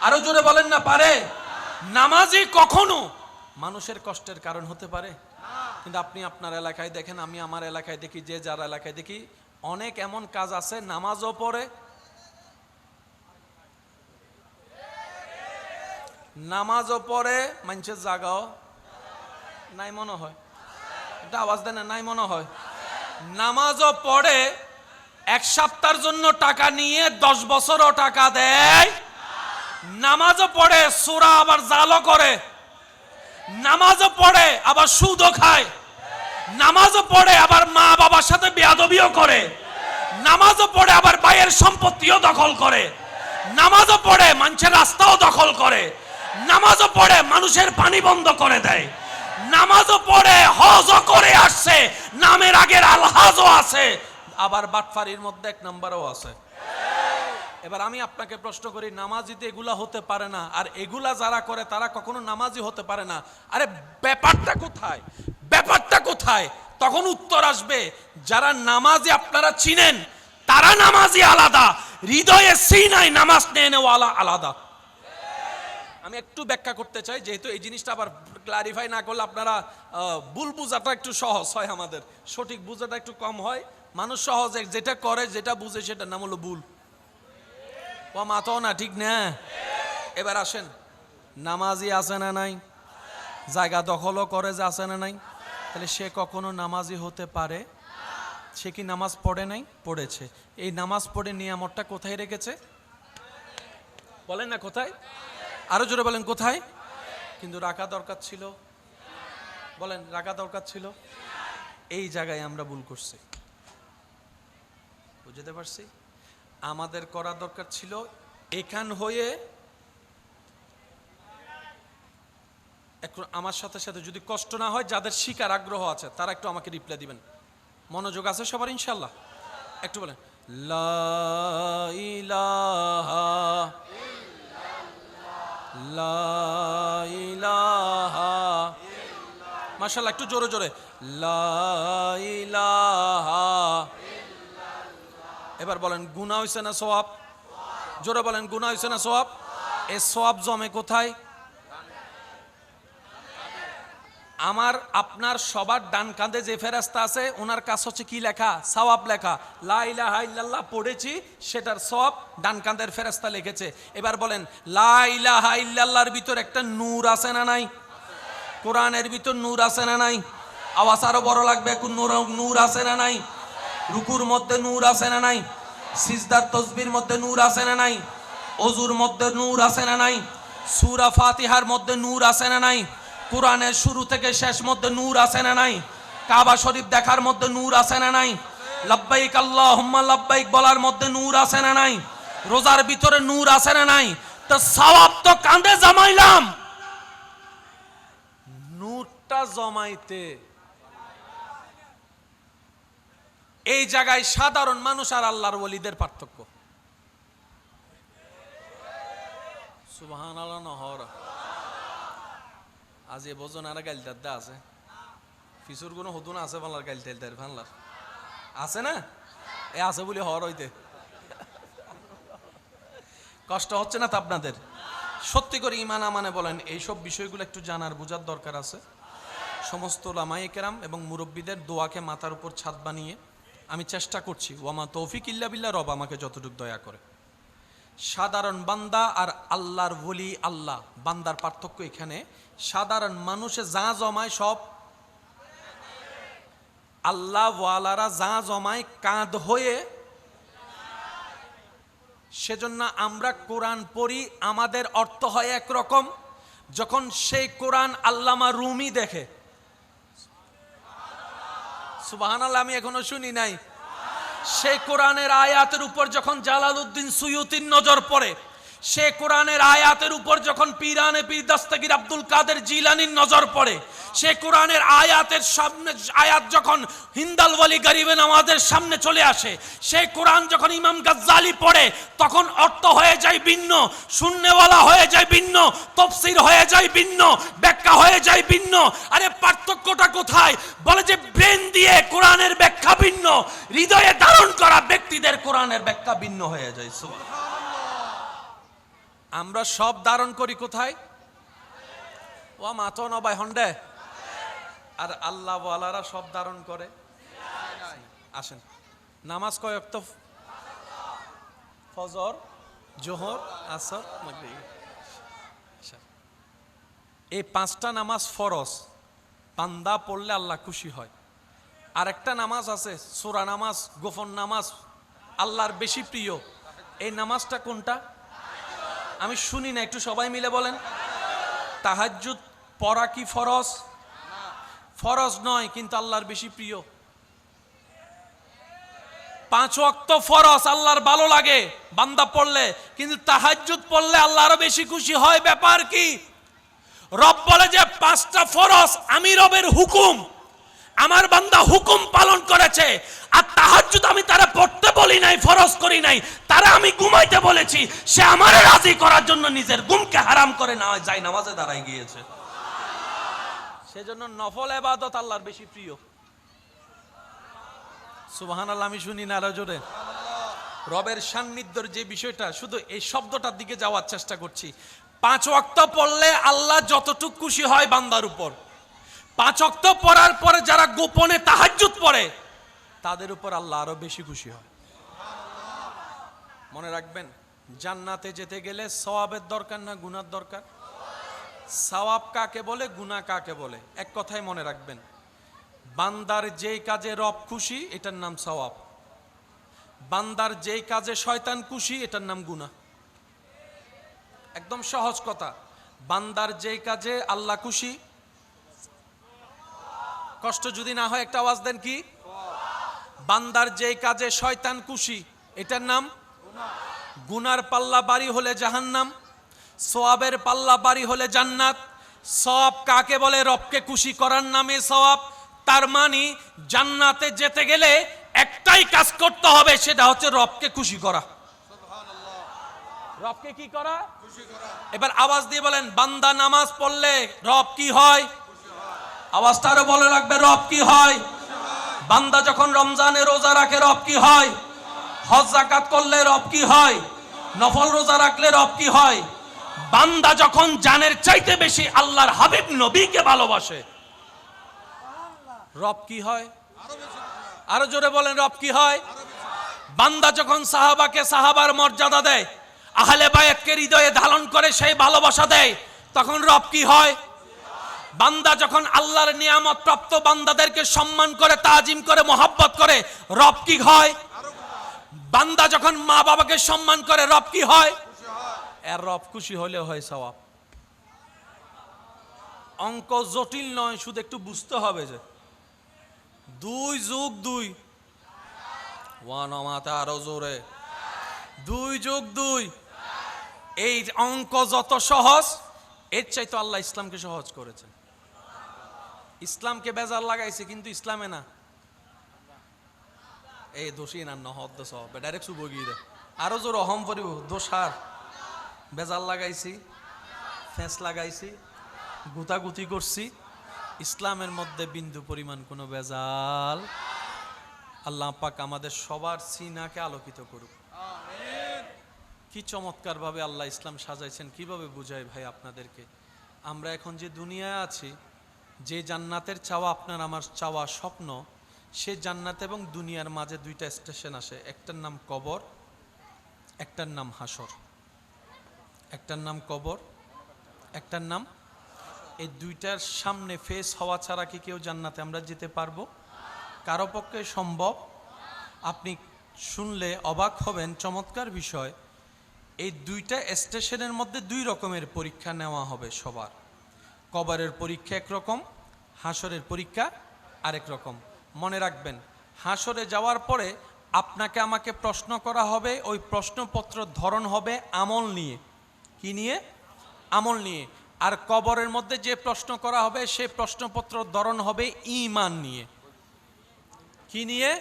আরো জোরে বলেন না পারে? নামাজি কখনো মানুষের কষ্টের কারণ হতে পারে? কিন্তু আপনি আপনার এলাকায় দেখেন, আমি আমার এলাকায় দেখি, যে যার এলাকায় দেখি, অনেক এমন কাজ আছে নামাজও পড়ে, নামাজও পড়ে, মানুষের জাগাও নাই মনে হয়, এটা আওয়াজ দেন না, নাই মনে হয়। নামাজও পড়ে, এক সপ্তাহের জন্য টাকা নিয়ে 10 বছরও টাকা দেয়। নামাজও পড়ে, সূরা আবার জালও করে। নামাজও পড়ে, আবার সুদও খায়। নামাজও পড়ে, আবার মা বাবার সাথে বেয়াদবিও করে। নামাজও পড়ে, আবার ভাইয়ের সম্পত্তিও দখল করে। নামাজও পড়ে, মানুষের রাস্তাও দখল করে। নামাজও পড়ে, মানুষের পানি বন্ধ করে দেয়। নামাজও পড়ে, হজও করে আসছে, নামের আগের আলহাজও আছে, আবার বাটফারির মধ্যে 1 নম্বরও আছে। এবার আমি আপনাকে প্রশ্ন করি, নামাজিতে এগুলা হতে পারে না, আর এগুলা যারা করে তারা কখনো নামাজি হতে পারে না। আরে ব্যাপারটা কোথায়? ব্যাপারটা কোথায়? তখন উত্তর আসবে, যারা নামাজি আপনারা চিনেন তারা নামাজি আলাদা, হৃদয়ে সিনাই নামাজ নেওয়ালা আলাদা। আমি একটু ব্যাখ্যা করতে চাই, যেহেতু এই জিনিসটা আবার ক্লারিফাই না করলে আপনারা ভুল বুঝাটা একটু সহজ হয়, আমাদের সঠিক বুঝাটা একটু কম হয়, মানুষ সহজে যেটা করে, যেটা বুঝে, সেটার নাম হলো ভুল। ও মাতো না, ঠিক না? এবার আসেন, নামাজি আছে না নাই? জায়গা দখলও করে যে, আছে না নাই? তাহলে সে কখনো নামাজি হতে পারে? সে কি নামাজ পড়ে নাই? পড়েছে। এই নামাজ পড়ে নিয়ামতটা কোথায় রেখেছে? বলেন না কোথায়? আরো জোরে বলেন কোথায়? কিন্তু রাখা দরকার ছিল। বলেন, রাখা দরকার ছিল। এই জায়গায় আমরা ভুল করছি। বুঝতে পারছি? আমাদের করা দরকার ছিল এখান হয়ে একটু আমার সাথে সাথে, যদি কষ্ট না হয়, যাদের শিকার আগ্রহ আছে তারা একটু আমাকে রিপ্লাই দিবেন। মনোযোগ আছে সবার ইনশাল্লাহ? একটু বলেন, লা ইলাহা লা ইলাহা। মাশাআল্লাহ, একটু জোরে জোরে, লা ইলাহা। এবার বলেন, গুনাহ হইছে না সওয়াব? জোরে বলেন, গুনাহ হইছে না সওয়াব? এই সওয়াব জমে কোথায়? আমার আপনার সবার ডান কাঁধে যে ফেরেশতা আছে, ওনার কাজ হচ্ছে কি লেখা? সওয়াব লেখা। লা ইলাহা ইল্লাল্লাহ পড়েছি, সেটার সওয়াব ডান কাঁধের ফেরেশতা লিখেছে। এবার বলেন, লা ইলাহা ইল্লাল্লাহর ভিতর একটা নূর আছে না নাই? কোরআনের ভিতর নূর আছে না নাই? আওয়াজ আরো বড় লাগবে, নূর আছে না নাই? রুকুর মধ্যে নূর আছে না নাই? সিজদার তসবির মধ্যে নূর আছে না নাই? ওযুর মধ্যে নূর আছে না নাই? সূরা ফাতিহার মধ্যে নূর আছে না নাই? কোরআনের শুরু থেকে শেষ মধ্যে নূর আছে না নাই? কাবা শরীফ দেখার মধ্যে নূর আছে না নাই? লাব্বাইক আল্লাহুম্মা লাব্বাইক বলার মধ্যে নূর আছে না নাই? রোজার ভিতরে নূর আছে না নাই? তো সওয়াব তো কাঁধে জমাইলাম, নূরটা জমাইতে। এই জায়গায় সাধারণ মানুষ আর আল্লাহর ওলিদের পার্থক্য। সুবহানাল্লাহ নহর। আজ এ বোঝন আর গাইল দাদা আছে, ফিসুর কোনো হতুন আছে বাংলার গাইল তেল তেল ফানলার আছে না? এ আছে বলে হর হইতে কষ্ট হচ্ছে না তো আপনাদের? সত্যি করে ইমান আমানে বলেন, এইসব বিষয়গুলো একটু জানার বোঝার দরকার আছে। সমস্ত উলামায়ে কেরাম এবং মুরব্বীদের দোয়াকে মাথার উপর ছাদ বানিয়ে আমি চেষ্টা করছি। ওয়ামা তৌফিক ইল্লা বিল্লাহ, রব আমাকে যতটুকু দয়া করে। সাধারণ বান্দা আর আল্লাহর ওলি, আল্লাহ বান্দার পার্থক্য এখানে। সাধারণ মানুষে যা জমায় সব আল্লাহ ওয়ালারা যা জমায় কাঁধ হয়ে। সেজন্য আমরা কোরআন পড়ি, আমাদের অর্থ হয় একরকম। যখন সেই কোরআন আল্লামা রুমি দেখে, সুবহানাল্লাহ, আমি এখনো শুনি নাই, সেই কোরআনের আয়াতের উপর যখন জালালউদ্দিন সুয়ুতির নজর পড়ে, সে কোরআনের আয়াতের উপর যখন পীরানে পীর দস্তগীর আব্দুল কাদের জিলানির নজর পড়ে, সে কোরআনের আয়াতের সামনে আয়াত যখন হিন্দাল ওয়ালি গরিবে নামাজের সামনে চলে আসে, সেই কোরআন যখন ইমাম গাজ্জালি পড়ে, তখন অর্থ হয়ে যায় ভিন্ন, শূন্যওয়ালা হয়ে যায় ভিন্ন, তাফসীর হয়ে যায় ভিন্ন, ব্যাখ্যা হয়ে যায় ভিন্ন। আরে পার্থক্যটা কোথায়? বলে যে ব্রেন দিয়ে কোরআনের ব্যাখ্যা ভিন্ন, হৃদয়ে ধারণ করা ব্যক্তিদের কোরআনের ব্যাখ্যা ভিন্ন হয়ে যায়। আমরা সব ধারণ করি কোথায়? ও মাতো নবাই হন্ডে। আর আল্লাহ ওয়ালারা সব ধারণ করে। আসেন, নামাজ কয় ওয়াক্ত? ফজর, জোহর, আসর, মাগরিব। এই পাঁচটা নামাজ ফরজ, বান্দা পড়লে আল্লাহ খুশি হয়। আর একটা নামাজ আছে সূরা নামাজ, গোপন নামাজ, আল্লাহর বেশি প্রিয়। এই নামাজটা কোনটা? আমি শুনি না, একটু সবাই মিলে বলেন। তাহাজ্জুদ পড়া কি ফরজ? ফরজ নয়, কিন্তু আল্লাহর বেশি প্রিয়। 5 ওয়াক্ত ফরজ, আল্লাহর ভালো লাগে বান্দা পড়লে, কিন্তু তাহাজ্জুদ পড়লে আল্লাহ আরো বেশি খুশি হয়। ব্যাপার কি? রব বলে যে 5টা ফরজ আমি রবের হুকুম, আমার বান্দা হুকুম পালন করেছে। আর তাহাজ্জুদ আমি তারা পড়তে বলি নাই, ফরজ করি নাই, তারা আমি ঘুমাইতে বলেছি। সে আমারে রাজি করার জন্য নিজের ঘুমকে হারাম করে না যায় নামাজে দাঁড়ায় গিয়েছে। সেজন্য নফল ইবাদত আল্লাহর বেশি প্রিয়। সুবহানাল্লাহ, আমি শুনি না আরো জোরে। রবের সান্নিধ্যের যে বিষয়টা, শুধু এই শব্দটার দিকে যাওয়ার চেষ্টা করছি। 5 ওয়াক্ত পড়লে আল্লাহ যতটুকু খুশি হয় বান্দার উপর, 5 ওয়াক্ত পড়ার পরে যারা গোপনে তাহাজ্জুদ পড়ে, তাদের উপর আল্লাহ আরো বেশি খুশি হয়। মনে রাখবেন, জান্নাতে যেতে গেলে সওয়াবের দরকার না গুনার দরকার? সওয়াব কাকে বলে, গুনাহ কাকে বলে? এক কথায় মনে রাখবেন, বান্দার যেই কাজে রব খুশি এটার নাম সওয়াব, বান্দার যেই কাজে শয়তান খুশি এটার নাম গুনাহ। একদম সহজ কথা। বান্দার যেই কাজে আল্লাহ খুশি, কষ্ট যদি না হয় একটা আওয়াজ দেন কি? বান্দার যেই কাজে শয়তান খুশি এটার নাম গুনার পাল্লা বাড়ি হলে জাহান্নাম, সওয়াবের পাল্লা বাড়ি হলে জান্নাত। সওয়াব কাকে বলে? রবকে খুশি করার নামে সওয়াব। তার মানে জান্নাতে যেতে গেলে একটাই কাজ করতে হবে, সেটা হচ্ছে রবকে খুশি করা। রবকে কি করা? খুশি করা। এবার আওয়াজ দিয়ে বলেন, বান্দা নামাজ পড়লে রব কি হয়? আওয়াজটা আরো বলে রাখবে, রব কি হয়? বান্দা যখন রমজানে রোজা রাখে রব কি হয়? হজ যাকাত করলে রব কি হয়? নফল রোজা রাখলে রব কি হয়? বান্দা যখন জানের চাইতে বেশি আল্লাহর হাবিব নবীকে ভালোবাসে রব কি হয়? আরো জোরে বলেন, রব কি হয়? বান্দা যখন সাহাবাকে সাহাবার মর্যাদা দেয়, আহলে বায়াতকে হৃদয়ে ধারণ করে সেই ভালোবাসা দেয়, তখন রব কি হয়? বান্দা যখন আল্লাহর নিয়ামত প্রাপ্ত বান্দাদেরকে সম্মান করে, তাজিম করে, মহব্বত করে, রব কি হয়? বান্দা যখন মা বাবাকে সম্মান করে, রব কি হয়? এর রব খুশি হলে হয় সওয়াব। অঙ্ক জটিল নয়, শুধু একটু বুঝতে হবে যে 2 যোগ 2 ওয়ান মাতা আরো জোরে 2 যোগ 2। এই অঙ্ক যত সহজ, এর চাইতে আল্লাহ ইসলামকে সহজ করেছেন। ইসলামকে বেজার লাগাইছে, কিন্তু ইসলামে না। এই দোষী না নহদ দোষ ডাইরেক্ট শুভ গিয়ে আরো জোর অহম পরিব দোষার বেজার লাগাইছি, ফেঁস লাগাইছি, গুতাগুতি করছি। ইসলামের মধ্যে বিন্দু পরিমাণ কোনো বেজাল। আল্লাহ পাক আমাদের সবার সিনাকে আলোকিত করুক। কি চমৎকার ভাবে আল্লাহ ইসলাম সাজাইছেন, কিভাবে বুঝাই ভাই আপনাদেরকে। আমরা এখন যে দুনিয়ায় আছি, যে জান্নাতের চাওয়া আপনার আমার চাওয়া স্বপ্ন, সে জান্নাত এবং দুনিয়ার মাঝে 2টা স্টেশন আসে। একটার নাম কবর, একটার নাম হাসর। একটার নাম কবর, একটার নাম। এই 2টার সামনে ফেস হওয়া ছাড়া কি কেউ জান্নাতে আমরা যেতে পারবো? কারো পক্ষে সম্ভব? আপনি শুনলে অবাক হবেন, চমৎকার বিষয়। এই 2টা স্টেশনের মধ্যে 2 রকমের পরীক্ষা নেওয়া হবে সবার। কবরের পরীক্ষা একরকম, হাসরের পরীক্ষা আরেক রকম। মনে রাখবেন, হাসরে যাওয়ার পরে আপনাকে আমাকে প্রশ্ন করা হবে, ওই প্রশ্নপত্র ধরন হবে আমল নিয়ে। কি নিয়ে? আমল নিয়ে। আর কবরের মধ্যে যে প্রশ্ন করা হবে সেই প্রশ্নপত্র ধরন হবে ঈমান নিয়ে। কি নিয়ে?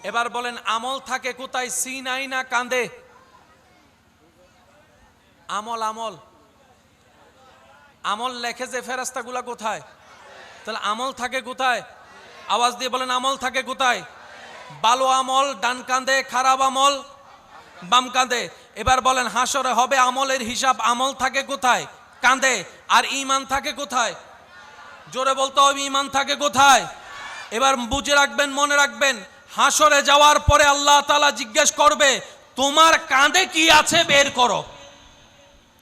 এবার বলেন, আমল থাকে কোথায়? সিনাই না কাঁধে? আমল আমল আমল লেখে যে ফেরেশতাগুলা কোথায়? তাহলে আমল থাকে কোথায়? আওয়াজ দিয়ে বলেন, আমল থাকে কোথায়? ভালো আমল ডান কাঁধে, খারাপ আমল বাম কাঁধে। এবার বলেন, হাসরে হবে আমলের হিসাব। আমল থাকে কোথায়? কাঁধে। আর ঈমান থাকে কোথায়? জোরে বলতে হবে, ঈমান থাকে কোথায়? এবার বুঝে রাখবেন, মনে রাখবেন, হাসরে যাওয়ার পরে আল্লাহ তাআলা জিজ্ঞেস করবে, তোমার কাঁধে কি আছে বের করো।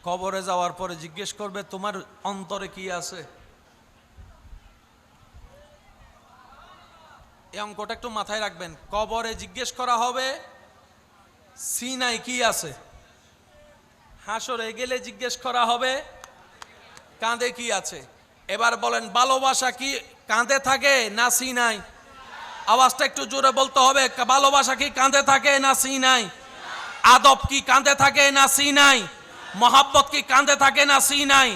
কবরে যাওয়ার পরে জিজ্ঞেস করবে, তোমার অন্তরে কি আছে। এই অঙ্কটা একটু মাথায় রাখবেন। কবরে জিজ্ঞেস করা হবে সিনাই কি আছে, হাসরে গেলে জিজ্ঞেস করা হবে কাঁধে কি আছে। এবার বলেন, ভালোবাসা কি কাঁধে থাকে না সিনাই? আওয়াজটা একটু জোরে বলতে হবে। ভালোবাসা কি কাঁধে থাকে না সিনাই? আদব কি কাঁধে থাকে না সিনাই? মহাব্বত কি কাঁধে থাকে না সিনাই?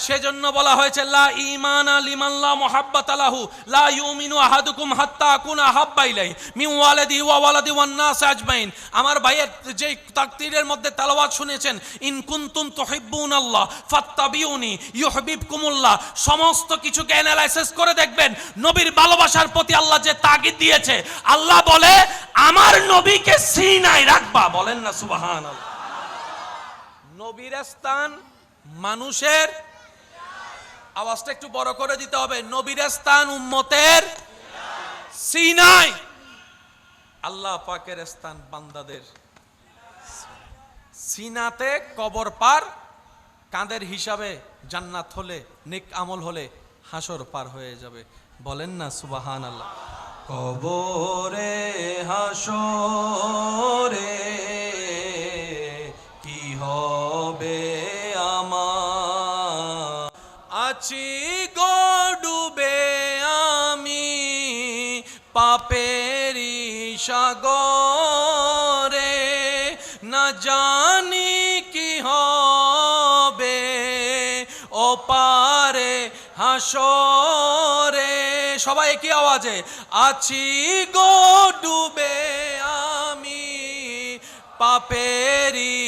সেজন্য বলা হয়েছে, লা ঈমানা লিমান লা মুহাব্বাতা লাহু লা ইউমিনু আহাদুকুম হাত্তা আকুনা আহাব্বা ইলাইহি মিন ওয়ালিদি ওয়া ওয়ালাদি ওয়ান নাস আজমাইন। আমার ভাইয়ের যে তাকদীরের মধ্যে তেলাওয়াত শুনেছেন, ইন কুনতুম তুহিব্বুনাল্লাহ ফাত্তাবিউনি ইউহিব্বুকুমুল্লাহ, সমস্ত কিছুকে অ্যানালাইসিস করে দেখবেন নবীর ভালোবাসার প্রতি আল্লাহ যে তাগিদ দিয়েছে। আল্লাহ বলে, আমার নবীকে সিনায় রাখবা। বলেন না সুবহানাল্লাহ। নবীর স্থান মানুষের, আওয়াজটা একটু বড় করে দিতে হবে, নবীর স্থান উম্মতের সিনায়। আল্লাহ পাকের স্থান বান্দাদের সিনাতে, কবর পার, কাঁধের হিসাবে জান্নাত হলে, নেক আমল হলে হাসর পার হয়ে যাবে। বলেন না সুবহানাল্লাহ। কবরে হাসরে কি হবে আমার, আছি গো ডুবে আমি পাপেরি সাগরে, না জানি কি হবে ও পারে হাসরে। সবাই কি আওয়াজে, আছি গো ডুবে আমি পাপেরি,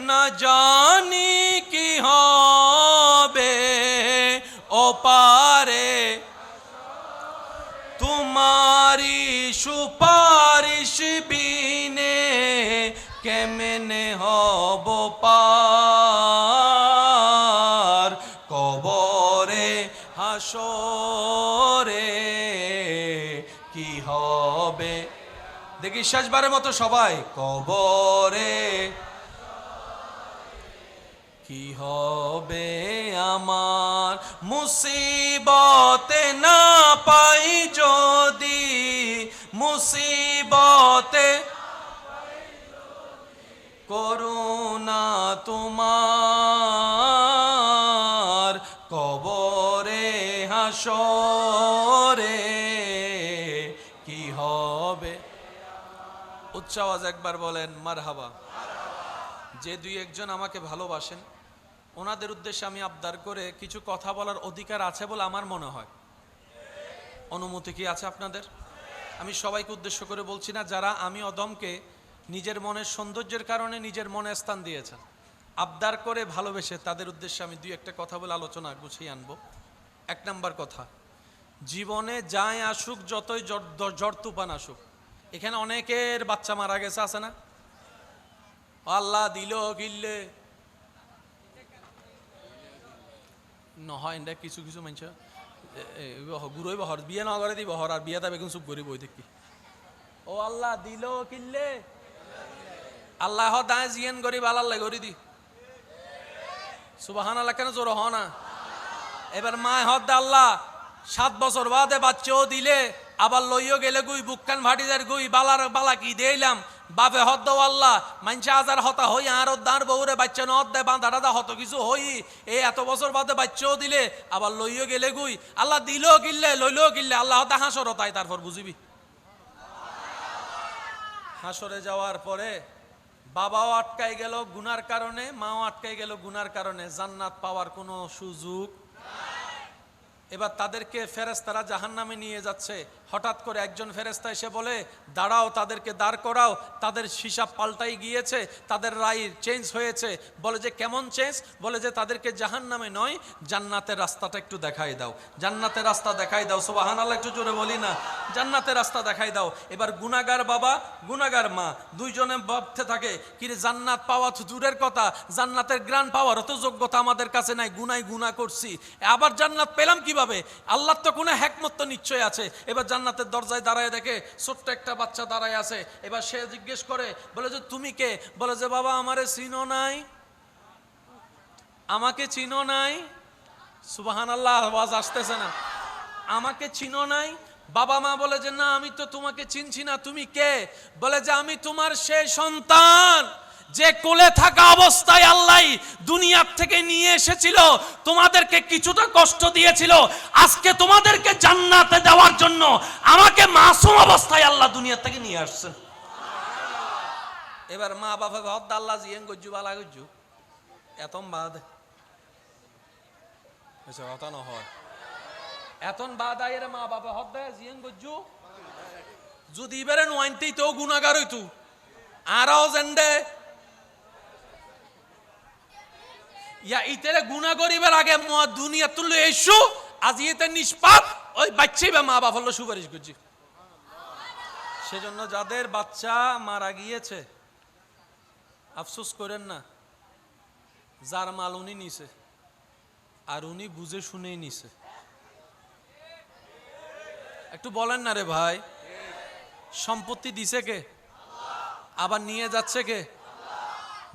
না জানি কি হবে ও পারে, তোমারি সুপারিশ বিনে কেমনে হব পার, কবরে হাসরে কি হবে। দেখি শেষবারের মতো সবাই, কবরে কি হবে আমার, মুসিবতে না পাই যদি, মুসিবতে করুণা তোমার, কবরে হাসরে কি হবে। উচ্চ আওয়াজ একবার বলেন মারহাবা। যে দুই একজন আমাকে ভালোবাসেন ওনাদের উদ্দেশ্যে আমি আবদার করে কিছু কথা বলার অধিকার আছে বলে আমার মনে হয়। অনুমতি কি আছে আপনাদের? আমি সবাইকে উদ্দেশ্য করে বলছি না, যারা আমি অদমকে নিজের মনের সৌন্দর্যের কারণে নিজের মনে স্থান দিয়েছেন, আবদার করে ভালোবেসে তাদের উদ্দেশ্যে আমি দুই একটা কথা বলে আলোচনা গুছিয়ে আনবো। এক নাম্বার কথা, জীবনে যাই আসুক, যতই ঝড় তুফান আসুক, এখানে অনেকের বাচ্চা মারা গেছে, আছে না? আল্লাহ দিল গিললে নহয়, এটা কিছু কিছু মানুষ গুরুই বহর বিয়ে না করে দি বহর, আর বিয়ে দাবে চুপ করি বই দেখি। ও আল্লাহ দিল কিনলে, আল্লাহ দায় জিয়ান গরিব আল্লাহ গরি দি সুবহানাল্লাহ। কেন জোর হ না? এবার মায় হদ আল্লাহ 7 বছর বাদে বাচ্চাও দিলে, আবার লইও গেলে গুই বুকখান ভাটিদার গুই বালার বালা কি দিলাম, বাপে হদ দাও আল্লাহ মানছে আজার হতা হই আর দাঁড় বউরে বাচ্চা নদ দেয় বাঁধা টাদা হত কিছু হই, এই এত বছর বাদে বাচ্চাও দিলে, আবার লইও গেলে গুই আল্লাহ দিলেও কিনলে লইলেও কিনলে, আল্লাহ হতা হাসর হতাই। তারপর বুঝিবি হাসরে যাওয়ার পরে বাবাও আটকাই গেল গুনার কারণে, মাও আটকাই গেল গুনার কারণে, জান্নাত পাওয়ার কোনো সুযোগ। এবার তাদেরকে ফেরেশতারা জাহান্নামে নিয়ে যাচ্ছে। হঠাৎ করে একজন ফেরেশতা এসে বলে, দাঁড়াও, তাদেরকে দাঁড় করাও। তাদের হিসাব পাল্টাই গিয়েছে, তাদের রায় চেঞ্জ হয়েছে। বলে যে কেমন চেঞ্জ? বলে যে তাদেরকে জাহান্নামে নয়, জান্নাতের রাস্তাটা একটু দেখাই দাও, জান্নাতের রাস্তা দেখাই দাও। সুবহানাল্লাহ, একটু জোরে বলি না, জান্নাতের রাস্তা দেখাই দাও। এবার গুনাহগার বাবা গুনাহগার মা দুইজনে ভাবতে থাকে, কিরে জান্নাত পাওয়া তো দূরের কথা, জান্নাতের গ্রান পাওয়ার তো যোগ্যতা আমাদের কাছে নাই, গুনাই গুনাহ করছি, আবার জান্নাত পেলাম কিভাবে? আল্লাহর তো কোনো হিকমত তো নিশ্চয় আছে। এবার জান্নাতের দরজায় দাঁড়ায় দেখে ছোট্ট একটা বাচ্চা দাঁড়ায় আছে। এবার সে জিজ্ঞেস করে, বলে যে তুমি কে? বলে যে বাবা আমারে চিনো নাই, আমাকে চিনো নাই। সুবহানাল্লাহ, আওয়াজ আসতেছে না? আমাকে চিনো নাই? বাবা মা বলে যে না আমি তো তোমাকে চিনছি না, তুমি কে? বলে যে আমি তোমার সেই সন্তান যে কোলে থাকা অবস্থায় আল্লাহ দুনিয়ার থেকে নিয়ে এসেছিল, তোমাদেরকে কিছুটা কষ্ট দিয়েছিল, আজকে তোমাদেরকে জান্নাতে দেওয়ার জন্য আমাকে মাসুম অবস্থায় আল্লাহ দুনিয়ার থেকে নিয়ে আসছেন। এবার মা বাবা হদ আল্লাহ জিয়েন গজ্জু বালা গজ্জু এতম বাদ কথা না হয়, এতন বাদ আইরে মা বাবা হদ দেয় জিয়েন গজ্জু যদি এবারে নোয়াইনতেই তো গুনাহগার হইতু আরও জেন্ডে ইয়া ইতেরে গুনাহ করিবার আগে দুনিয়া তুললে এসো আজ ইতে নিষ্পাপ ওই বাচ্চাই বা মা বাবা হলো সুপারিশ করছি। সেজন্য যাদের বাচ্চা মারা গিয়েছে আফসোস করেন না, যার মাল উনি নিছে আর উনি বুঝে শুনেই নিছে। একটু বলেন না রে ভাই, সম্পত্তি দিছে কে? আবার নিয়ে যাচ্ছে কে?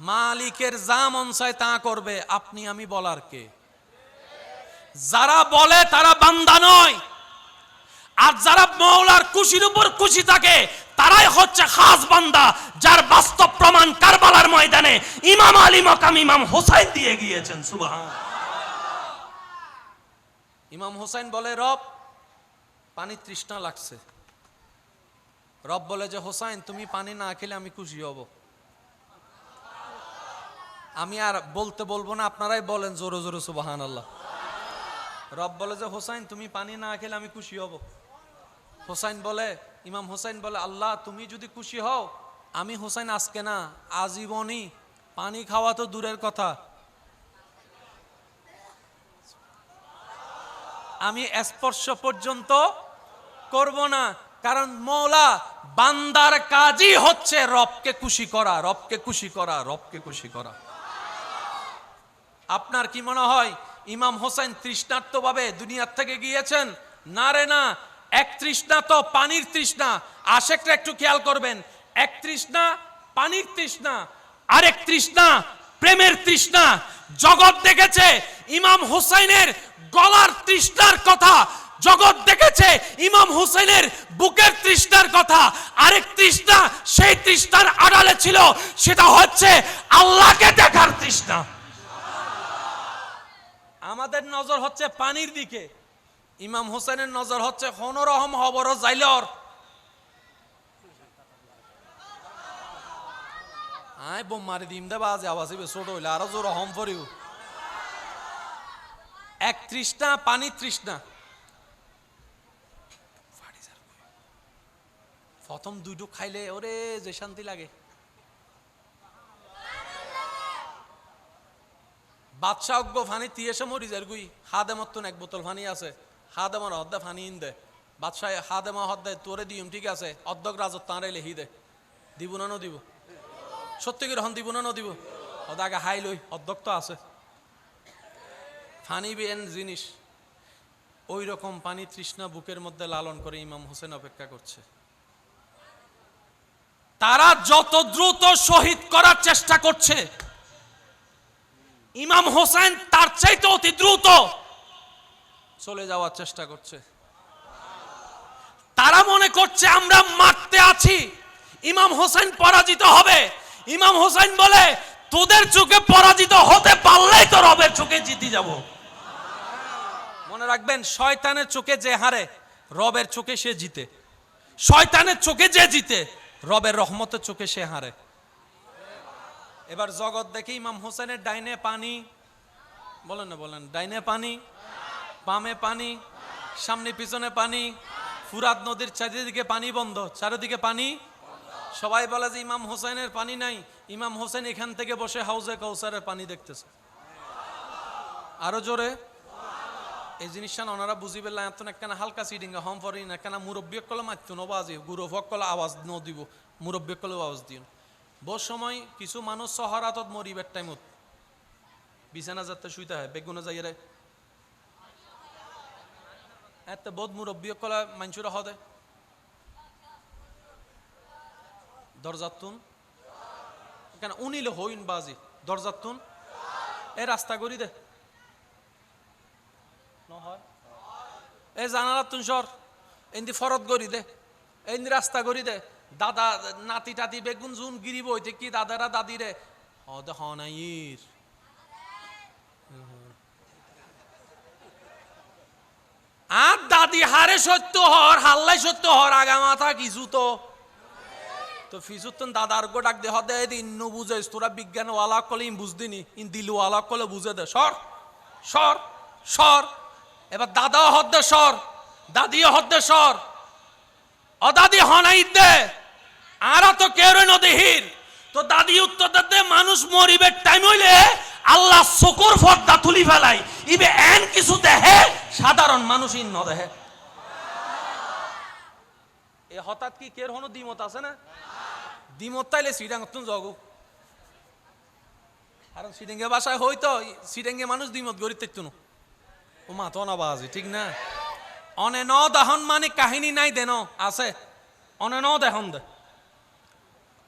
মালিকের যা মন চায় তা করবে, আপনি আমি বলার কে? যারা বলে তারা বান্দা নয়, আর যারা মওলার খুশির উপর খুশি থাকে তারাই হচ্ছে খাস বান্দা, যার বাস্তব প্রমাণ কারবালার ময়দানে ইমাম আলী মাকাম ইমাম হোসেন দিয়ে গিয়েছেন। সুবহানাল্লাহ। ইমাম হোসেন বলে, রব পানি তৃষ্ণা লাগছে। রব বলে যে হোসেন তুমি পানি না খেলে আমি খুশি হব। আমি আর বলতে বলবো না, আপনারাই বলেন জোরে জোরে সুবহানাল্লাহ। রব বলে যে হোসেন তুমি পানি না খেলে আমি খুশি হব। হোসেন বলে, ইমাম হোসেন বলে, আল্লাহ তুমি যদি খুশি হও, আমি হোসেন আজকে না আজীবনই পানি খাওয়া তো দূরের কথা, আমি স্পর্শ পর্যন্ত করব না। কারণ মওলা বান্দার কাজই হচ্ছে রবকে খুশি করা, রবকে খুশি করা, রবকে খুশি করা। আপনার কি মনে হয় ইমাম হোসেন তৃষ্ণার্তভাবে দুনিয়ার থেকে গিয়েছেন? না রে না। এক তৃষ্ণা তো পানির তৃষ্ণা। আশেকরা একটু খেয়াল করবেন, এক তৃষ্ণা পানির তৃষ্ণা, আরেক তৃষ্ণা প্রেমের তৃষ্ণা। জগৎ দেখেছে ইমাম হোসেনের গলার তৃষ্ণার কথা, জগৎ দেখেছে ইমাম হোসেনের বুকের তৃষ্ণার কথা। আরেক তৃষ্ণা সেই তৃষ্ণার আড়ালে ছিল, সেটা হচ্ছে আল্লাহকে দেখার তৃষ্ণা। আমাদের নজর হচ্ছে পানির দিকে, ইমাম হোসেনের নজর হচ্ছে হনরহম হবর জাইলর। আয় বোম মারি দিম দে বাজে আওয়াজ ছোট হইলে আরো জোর হম পড়িব। এক তৃষ্ণা পানির তৃষ্ণা। প্রথম দুইটুক খাইলে ওরে যে শান্তি লাগে। বাদশাহ অজ্ঞ ফানি তিয়েসে মরি যার গুই হাদেমত তো এক বোতল ফানি আছে, হাদেমর হদ্দে ফানি ইন দে। বাদশাহ হাদেমা হদ্দে তোরে দিম, ঠিক আছে, অর্ধক রাজত্ব আরে লেহি দে। দিব না ন দিব? সত্যি কি রহন দিব না ন দিব? ওদের আগে হাই লই, অর্ধক তো আছে। ফানি বেন জিনিস ওই রকম পানি তৃষ্ণা বুকের মধ্যে লালন করে ইমাম হোসেন অপেক্ষা করছে। তারা যত দ্রুত শহীদ করার চেষ্টা করছে, ইমাম হোসেন তার চাইতে অতি দ্রুত চলে যাওয়ার চেষ্টা করছে। তারা মনে করছে আমরা মারতে আছি, ইমাম হোসেন পরাজিত হবে। ইমাম হোসেন বলে, তোদের চোখে পরাজিত হতে পারলেই তো রবের চোখে জিতে যাব। মনে রাখবেন, শয়তানের চোখে যে হারে রবের চোখে সে জিতে। শয়তানের চোখে যে জিতে রবের রহমতের চোখে সে হারে। এবার জগৎ দেখে ইমাম হোসেনের ডাইনে পানি, বলেন না বলেন, ডাইনে পানি, বামে পানি, সামনে পিছনে পানি, ফুরাত নদীর চারিদিকে পানি বন্ধ, চারিদিকে পানি। সবাই বলে যে ইমাম হোসেনের পানি নাই, ইমাম হোসেন এখান থেকে বসে হাউজে কাউসারের পানি দেখতেছে। আরো জোরে। এই জিনিসটা ওনারা বুঝিবে না, এত একখানা হালকা সিডিং হম ফরি না, একখানা মুরব্বী কলে মারতো নবাজি, গুরু ফক কলে আওয়াজ ন দিব, মুরব্বী কলে আওয়াজ দিও। বহু সময় কিছু মানুষ শহরাতত মরিবের টাইমত বিছানা যাতে শুইতে হয়, বেগুনে যাই রে এত বহুত মুরব্বী কলে মানুষরা হদে দরজাতুন কেন উনিলে হইন বাজি দরজাতুন এ রাস্তা করি দে নহয়, এই জানালাতুন সর এন্দি ফরত করি দে, এন্দি রাস্তা করি দে। দাদা নাতি টাতি বেগুন জুন গিরিব হইতে কি দাদারা দাদি রে হদে হনাইর আর দাদি হারে সত্য হর হাল্লাই সত্য হর আগা মাথা কিছু তো তো ফিজুতন দাদার গো ডাক দে হদে ইন্নু বুঝে তোরা বিজ্ঞান ওয়ালা কলে ইন বুঝদিনি ইন দিলু ওয়ালা কলে বুঝে দে সর সর সর। এবার দাদাও হদ্দে সর, দাদিও হদ্দে সর, অদাদি হনাই দে আর তো কেউ নদীহির তো দাদি উত্তর দে মানুষ মরিবে টাইম হইলে আল্লাহ শুকুর ফর্দা তুলি ফেলাই ইবে এন কিছু দেহে সাধারণ মানুষ ইন ন দেহে। এ হঠাৎ কি কের হনো দ্বিমত আছে না? দ্বিমত তাইলে সিডাঙ্গতুন জগু আর সিডাঙ্গে বাসায় হইতো সিডাঙ্গে মানুষ দ্বিমত গড়িতে তুনো ও মা তো না বাজি ঠিক না অনে ন দাহন মানে কাহিনী নাই দেন আছে অনেন দেখুন দে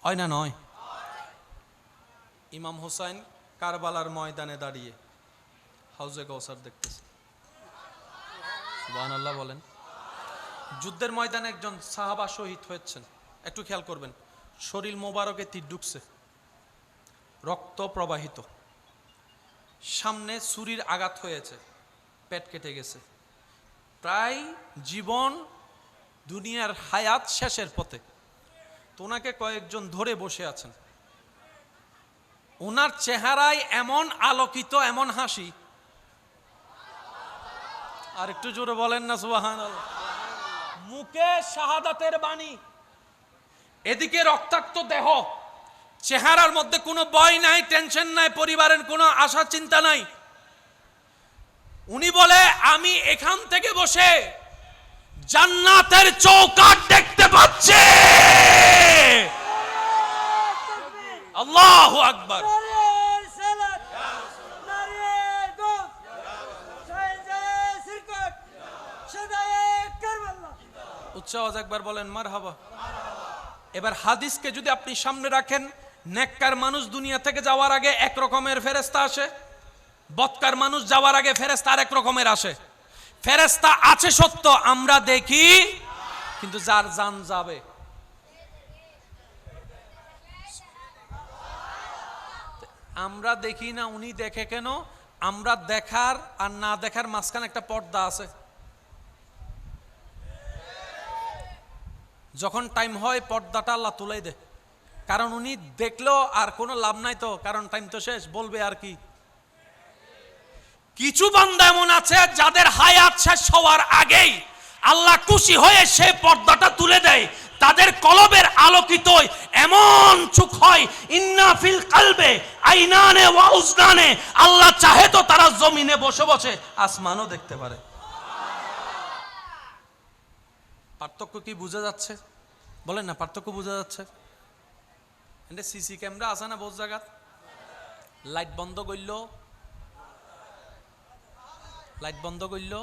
হয় না নয়। ইমাম হুসাইন কারবালার ময়দানে দাঁড়িয়ে হাউজে কাউসার দেখতেছে। সুবহানাল্লাহ বলেন। যুদ্ধের ময়দানে একজন সাহাবা শহীদ হয়েছেন, একটু খেয়াল করবেন, শরীর মোবারকে তীর ঢুকছে, রক্ত প্রবাহিত, সামনে ছুরির আঘাত হয়েছে, পেট কেটে গেছে, প্রায় জীবন দুনিয়ার হায়াত শেষের পথে। তো ওনাকে কয়েকজন ধরে বসে আছেন, ওনার চেহারায় এমন আলোকিত, এমন হাসি, আর একটু জোরে বলেন না সুবহানাল্লাহ। মুখে শাহাদাতের বাণী, এদিকে রক্তাক্ত দেহ, চেহারার মধ্যে কোনো ভয় নাই, টেনশন নাই, পরিবারের কোনো আশা চিন্তা নাই। উনি বলে আমি এখান থেকে বসে জান্নাতের চৌকাঠ দেখতে পাচ্ছি। আল্লাহু আকবার। উচ্চ আওয়াজ একবার বলেন মারহাবা। এবার হাদিসকে যদি আপনি সামনে রাখেন, নেককার মানুষ দুনিয়া থেকে যাওয়ার আগে এক রকমের ফেরেশতা আসে, বদকার মানুষ যাওয়ার আগে ফেরেশতা আরেক রকমের আসে। ফেরেশতা আছে সত্য, আমরা দেখি, কিন্তু যার জান যাবে, আমরা দেখি না, উনি দেখে কেন? আমরা দেখার আর না দেখার মাঝখানে একটা পর্দা আছে। যখন টাইম হয় পর্দাটা আল্লাহ তুলাই দেয়, কারণ উনি দেখলো আর কোনো লাভ নাই, তো কারণ টাইম তো শেষ, বলবে আর কি। কিছু বান্দা এমন আছে যাদের হায়াত শেষ হওয়ার আগেই আল্লাহ খুশি হয়ে সে পর্দাটা তুলে দেয়, তাদের কলবের আলোকিত এমন চোখ হয়, ইন্না ফিল কলবে আইনানে ওয়া উজনানে, আল্লাহ চাহে তো তারা জমিনে বসে বসে আসমানও দেখতে পারে। পার্থক্য কি বোঝা যাচ্ছে? বলেন না, পার্থক্য বোঝা যাচ্ছে? এন্ড সিসি ক্যামেরা আছে না বহু জায়গা, লাইট বন্ধ করল, লাইট বন্ধ করল,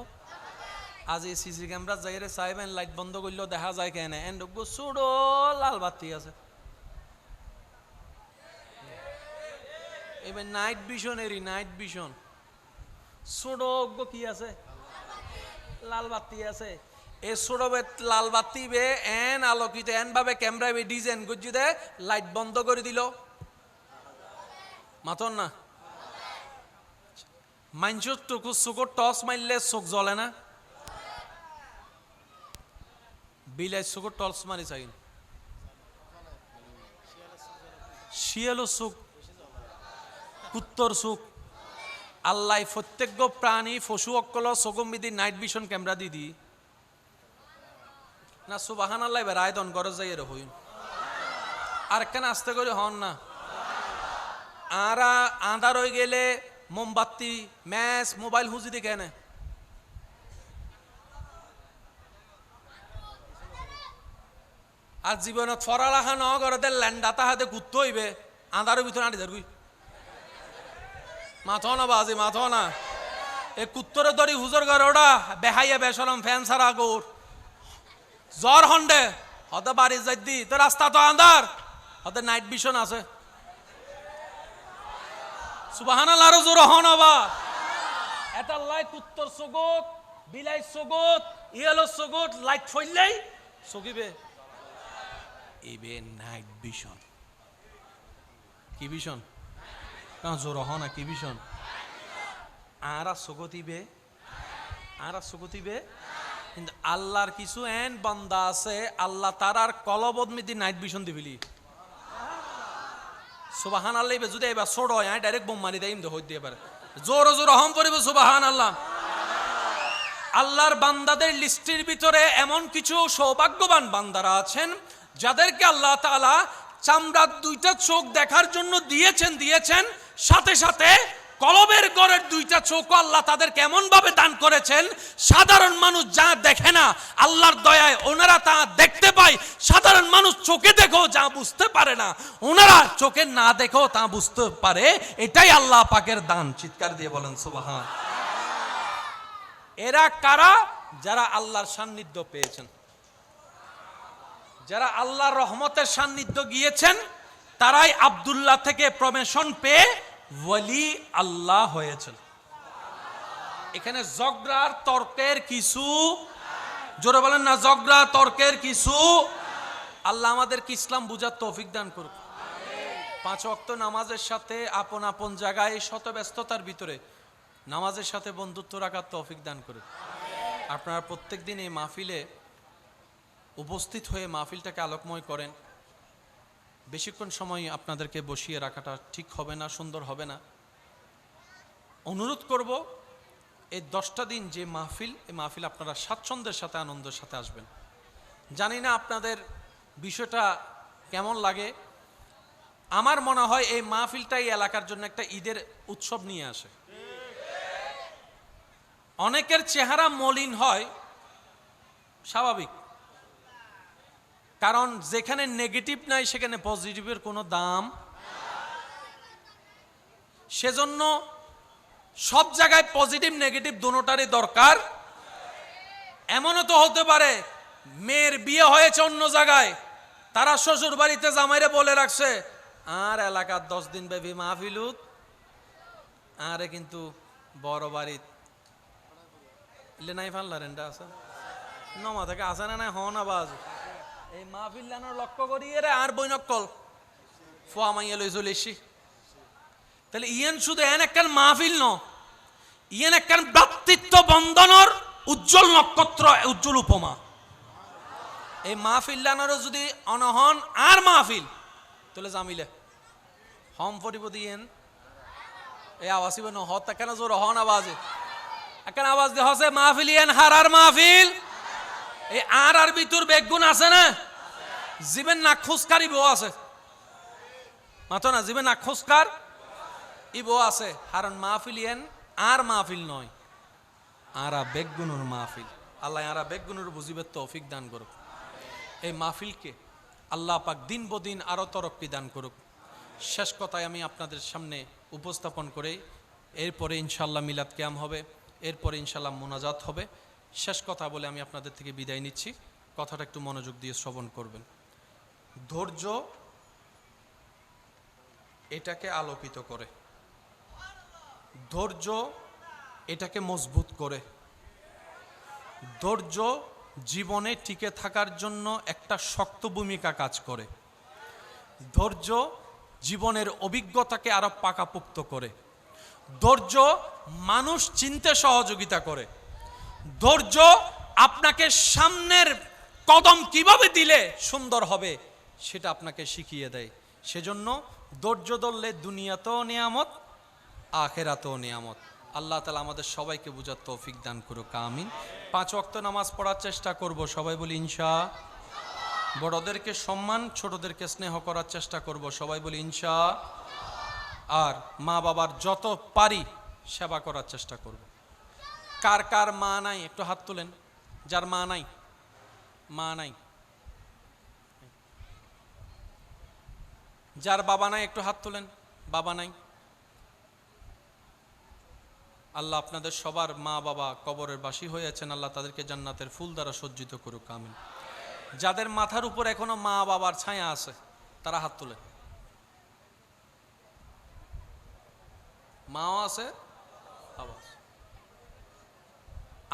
আজ এই সিসি ক্যামেরা যাইরে চাইবেন লাইট বন্ধ করল দেখা যায় কেন, এন্ড ছোড়ো লাল বাতি আছে। এবার নাইট ভিশন এরই, নাইট ভিশন ছোড়ো কি আছে, লাল বাতি আছে। এই ছোড়ো লাল বাতি বে এন আলোকিত এন ভাবে ক্যামেরা বে ডিজাইন গুজি দে, লাইট বন্ধ করে দিল, মাথন না। মানুষের চোখের টস মারলে চোখ জ্বলে না? বিলাই চোখের টস মারি চাই, শিয়ালো চোখ, কুত্তর চোখ, আল্লাহ প্রত্যেক প্রাণী পশু অকল চোখমিদি নাইট ভিশন ক্যামেরা দি দি না। সুবহানাল্লাহ। এবার আয়দন ঘরে যাই এর হইন আর কেন আস্তে করে হন না। আর আঁধার হয়ে গেলে মোমবাতি ম্যাচ মোবাইল হুজি দি কেন? আর জীবনত ফরালাখা ন ঘরে ল্যান্ডাতা হাতে ঘুরতে হইবে, আঁধারের ভিতরে আঁটি ধরবি, মাথো না বাজি, মাথো না। এ কুত্তরে ধরি হুজুর ঘরে ওটা বেহাইয়া বেসরম ফ্যান সারা গোর জ্বর হন্ডে হতে বাড়ি যাই দি, তো রাস্তা তো আন্ধার, হতে নাইট ভিশন আছে। সুবহানাল্লাহ, আরো জোর হন আবার। এটা লাইট কুত্তর সগত, বিলাই সগত, ইয়েলো সগত, লাইট ফইলেই সগিবে। ইবে নাইট ভিশন। কি ভিশন? কারণ জোর হন না, কি ভিশন? আরা সগতিবে, আরা সগতিবে। কিন্তু আল্লাহর কিছু এন বান্দা আছে, আল্লাহ তার আর কলবদমিদি নাইট ভিশন দিবিলি। সুবহানাল্লাহ। যদি এবার ছোট হয় ডাইরেক্ট বোম মারি দেয়, হইতে দিয়ে পারে জোর জোর হম পড়িব। সুবহানাল্লাহ। আল্লাহর বান্দাদের লিস্টের ভিতরে এমন কিছু সৌভাগ্যবান বান্দারা আছেন যাদেরকে আল্লাহ তাআলা চামড়ার দুইটা চোখ দেখার জন্য দিয়েছেন, সাথে সাথে কলবের গড়ের দুইটা চোখ আল্লাহ তাদের কেমন ভাবে দান করেছেন। সাধারণ মানুষ যা দেখে না, আল্লাহর দয়ায় ওনারা তা দেখতে পায়। সাধারণ মানুষ চোখে দেখেও যা বুঝতে পারে না, ওনারা চোখে না দেখেও তা বুঝতে পারে। এটাই আল্লাহ পাকের দান। চিৎকার দিয়ে বলেন সুবহান। এরা কারা? যারা আল্লাহর সান্নিধ্য পেয়েছেন, যারা আল্লাহর রহমতের সান্নিধ্য গিয়েছেন তারাই আব্দুল্লাহ থেকে প্রমোশন পেয়ে ওয়ালি আল্লাহ হয়েছেন। এখানে ঝগড়ার তর্কের কিছু, জোরে বলেন না, ঝগড়া তর্কের কিছু। আল্লাহ আমাদেরকে ইসলাম বুঝার তৌফিক দান করুক। 5 ওয়াক্ত নামাজের সাথে আপন আপন জায়গায় শত ব্যস্ততার ভিতরে নামাজের সাথে বন্ধুত্ব রাখার তৌফিক দান করুক। আপনারা প্রত্যেকদিন এই মাহফিলে উপস্থিত হয়ে মাহফিলটাকে আলোকময় করেন। বেশিক্ষণ সময় আপনাদেরকে বসিয়ে রাখাটা ঠিক হবে না, সুন্দর হবে না। অনুরোধ করব এই 10টা দিন যে মাহফিল, এই মাহফিল আপনারা স্বাচ্ছন্দ্যের সাথে আনন্দের সাথে আসবেন। জানি না আপনাদের বিষয়টা কেমন লাগে। আমার মনে হয় এই মাহফিলটাই এলাকার জন্য একটা ঈদের উৎসব নিয়ে আসে। অনেকের চেহারা মলিন হয়, স্বাভাবিক, কারণ যেখানে নেগেটিভ নাই সেখানে পজিটিভের কোনো দাম। সেজন্য সব জায়গায় পজিটিভ নেগেটিভ দুটোটারই দরকার। এমনও তো হতে পারে মেয়ের বিয়ে হয়েছে অন্য জায়গায়, তারা শ্বশুর বাড়িতে জামাইরে বলে রাখছে আর এলাকার 10 দিন ব্যাপী মাহফিলুত, আরে কিন্তু বড় বাড়িত ইলে নাই ফাল্লারেন্ডা আছে নমা থেকে আসে না, হন আবাজ এই মাহফিল লানোর লক্ষ্য করিয়ে রে আর বৈনকল ফোয়া মাইয়া লই চলে এসি। তাহলে ইয়েন শুধু এন একখান মাহফিল ন, ইয়েন একখান ভ্রাতৃত্ব বন্ধনের উজ্জ্বল নক্ষত্র, উজ্জ্বল উপমা। এই মাহফিল লানোরও যদি অনহন আর মাহফিল তাহলে জামিলে হম ফরিবদি ইয়েন এই আওয়াজ ইবেন হত কেন জোর হন আওয়াজে এখন আওয়াজ দিয়ে হসে মাহফিল ইয়েন হারার মাহফিল। এই আর ভিতর বেগুন আছে না, জীবেন না খুসকার ইবো আছে, মাতো না জীবেন না খুসকার ইবো আছে। হারান মাহফিল ইয়েন আর মাহফিল নয়, আরা বেগুনুর মাহফিল। আল্লাহ আরা বেগুনুর বুঝিবে তৌফিক দান করুক। এই মাহফিলকে আল্লাহ পাক দিন বদিন আরো তরক্কি দান করুক। শেষ কথায় আমি আপনাদের সামনে উপস্থাপন করে এরপরে ইনশাল্লাহ মিলাদ কিয়াম হবে, এরপরে ইনশাল্লাহ মোনাজাত হবে। শেষ কথা বলে আমি আপনাদের থেকে বিদায় নিচ্ছি। কথাটা একটু মনোযোগ দিয়ে শ্রবণ করবেন। ধৈর্য এটাকে আলোকিত করে, ধৈর্য এটাকে মজবুত করে, ধৈর্য জীবনে টিকে থাকার জন্য একটা শক্ত ভূমিকা কাজ করে, ধৈর্য জীবনের অভিজ্ঞতাকে আরো পাকাপোক্ত করে, ধৈর্য মানুষ চিনতে সহযোগিতা করে, ধৈর্য আপনাকে সামনের কদম কিভাবে দিলে সুন্দর হবে সেটা আপনাকে শিখিয়ে দেয়। সেজন্য ধৈর্য ধরলে দুনিয়াতেও নিয়ামত, আখেরাতেও নিয়ামত। আল্লাহ তাআলা আমাদের সবাইকে বুঝার তৌফিক দান করুক, আমিন। 5 ওয়াক্ত নামাজ পড়ার চেষ্টা করব, সবাই বলি ইনশাআল্লাহ। বড়দেরকে সম্মান, ছোটদেরকে স্নেহ করার চেষ্টা করব, সবাই বলি ইনশাআল্লাহ। আর মা বাবার যত পারি সেবা করার চেষ্টা করব। কার কার মা নাই একটু হাত তুলেন, যার মা নাই, মা নাই। যার বাবা নাই একটু হাত তুলেন, বাবা নাই। আল্লাহ আপনাদের সবার মা বাবা কবরের বাসী হয়েছেন, আল্লাহ তাদেরকে জান্নাতের ফুল দ্বারা সজ্জিত করুক, আমিন। যাদের মাথার উপর এখনো মা বাবার ছায়া আছে তারা হাত তুলেন। মাও আছে, বাবা।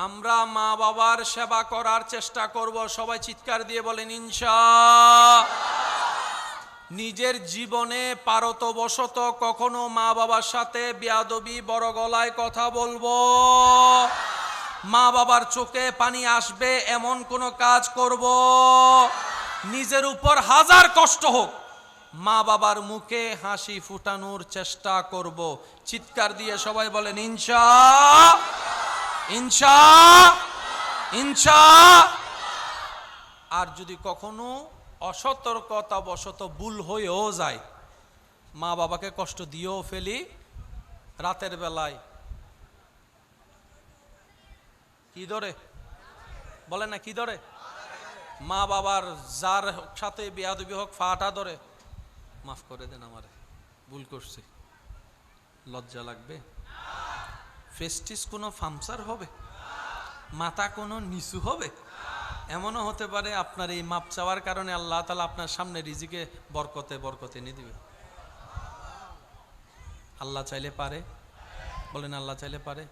আমরা মা বাবার সেবা করার চেষ্টা করব, সবাই চিৎকার দিয়ে বলেন ইনশাআল্লাহ। নিজের জীবনে পারতবশত কখনো মা বাবার সাথে বেয়াদবি, বড় গলায় কথা বলবো, মা বাবার চোখে পানি আসবে এমন কোন কাজ করব, নিজের উপর হাজার কষ্ট হোক মা বাবার মুখে হাসি ফুটানোর চেষ্টা করব। চিৎকার দিয়ে সবাই বলেন ইনশাআল্লাহ, ইনশাআল্লাহ, ইনশাআল্লাহ। আর যদি কখনো অসতর্কতা বশত ভুল হয়েও যায়, মা বাবাকে কষ্ট দিয়েও ফেলি, রাতের বেলায় কি ধরে বলে না, কি ধরে, মা বাবার যার সাথে বেয়াদবি হোক ফাটা ধরে, মাফ করে দেন আমারে, ভুল করছি। লজ্জা লাগবে? ফেস্টিস কোনো ফামসার হবে? মাথা কোনো নিচু হবে? এমনও হতে পারে আপনার এই মাপ চাওয়ার কারণে আল্লাহ তাআলা আপনার সামনে রিজিকে বরকতে বরকতে এনে দিবে। আল্লাহ চাইলে পারে, বলেন আল্লাহ চাইলে পারে।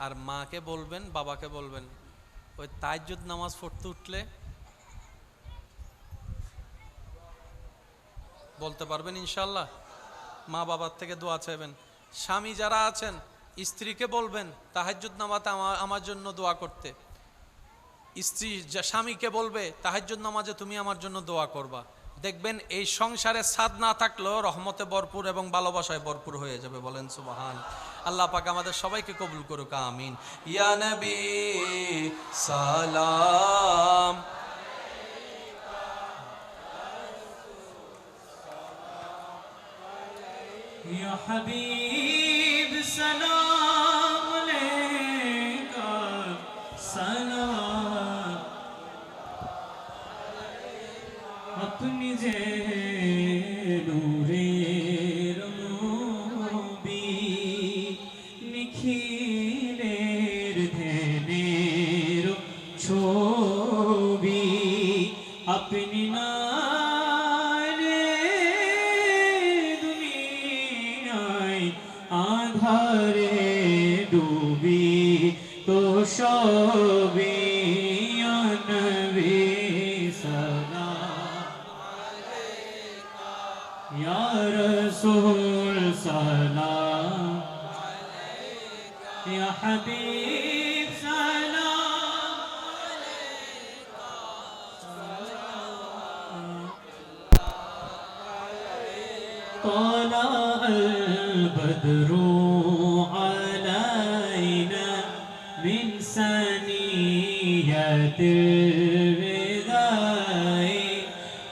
আর মাকে বলবেন, বাবাকে বলবেন, ওই তাহাজ্জুদ নামাজ পড়তে উঠলে বলতে পারবেন ইনশাআল্লাহ, মা বাবার থেকে দোয়া চাইবেন। স্বামী যারা আছেন স্ত্রীকে বলবেন তাহাজ্জুদ নামাজে আমার জন্য দোয়া করতে। স্ত্রী স্বামীকে বলবে তাহাজ্জুদ নামাজে তুমি আমার জন্য দোয়া করবা। দেখবেন এই সংসারে সাদ না থাকলেও রহমতে ভরপুর এবং ভালোবাসায় ভরপুর হয়ে যাবে। বলেন সুবহান। আল্লাহ পাক আমাদের সবাইকে কবুল করুক, আমিন। ইয়া নবী সালাম, या हबीब सलाम अलैका सलाम अपनी जे नूरे रमोबी निखिलेर धेनेर छोबी अपनी आधारे डूबी तो शोबी या नबी सलाम अलैका या रसूल सलाम अलैका या हबीब सलाम अलैका طلع البدر علينا من ثنية الوداع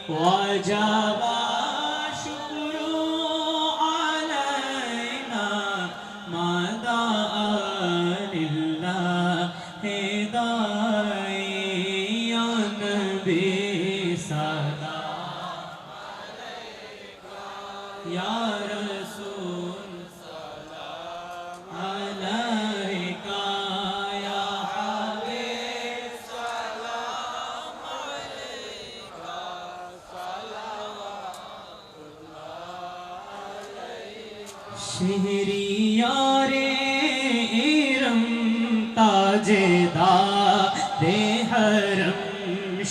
وجب الشكر علينا ما دعا لله داعي يا نبي سلام या रसूल सलाम अलैका या हबीब सलाम अलैका सलावतुल्लाह अलैका शहरियारे इरम ताजेदारे हरम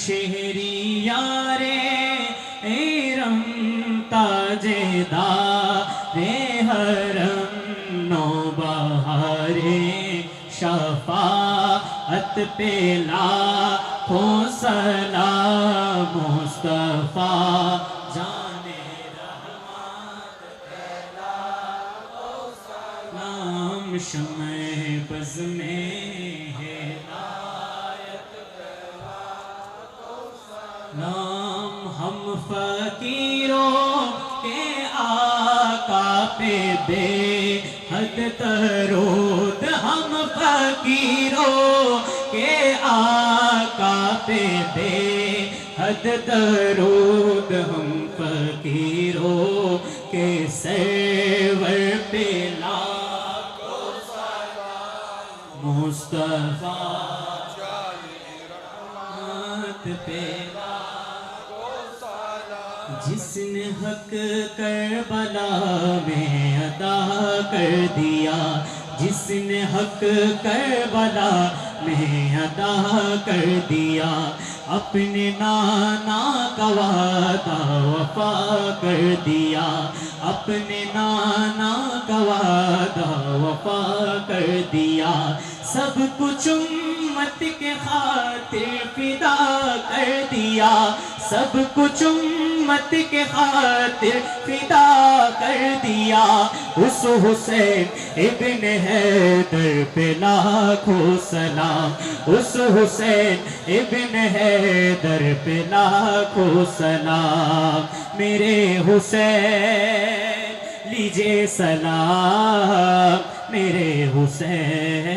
शहरियारे इरम ताजेदारे हरम नौबहारे शफाअत पे लाखों सलाम मुस्तफा जाने रहमत पे लाखों सलाम शम्ए बज़ में हिदायत पे लाखों सलाम हम फकीरों के आका पे बेहद दरूद हम फकीरों के आका पे बेहद दरूद हम फकीरों के सेवर पे लाखों सलाम मुस्तफा रहमत पे जिसने हक करबला में अदा कर दिया जिसने हक करबला में अदा कर दिया अपने नाना का वादा वफा कर दिया अपने नाना का वादा वफा कर दिया सब कुछ उम्मत के खातिर फिदा कर दिया सब कुछ उम्मत के खातिर फिदा कर दिया उस हुसैन इब्न हैदर पे लाखों सलाम उस हुसैन इब्न हैदर पे लाखों सलाम मेरे हुसैन लीजिए सलाम मेरे हुसैन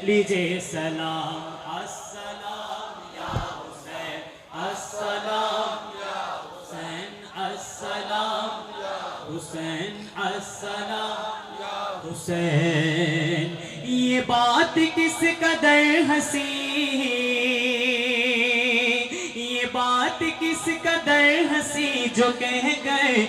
लीजिए सलाम अस्सलाम या हुसैन अस्सलाम या हुसैन अस्सलाम या हुसैन अस्सलाम या हुसैन ये बात किस कदर हसी इस कदर हंसी जो कह गए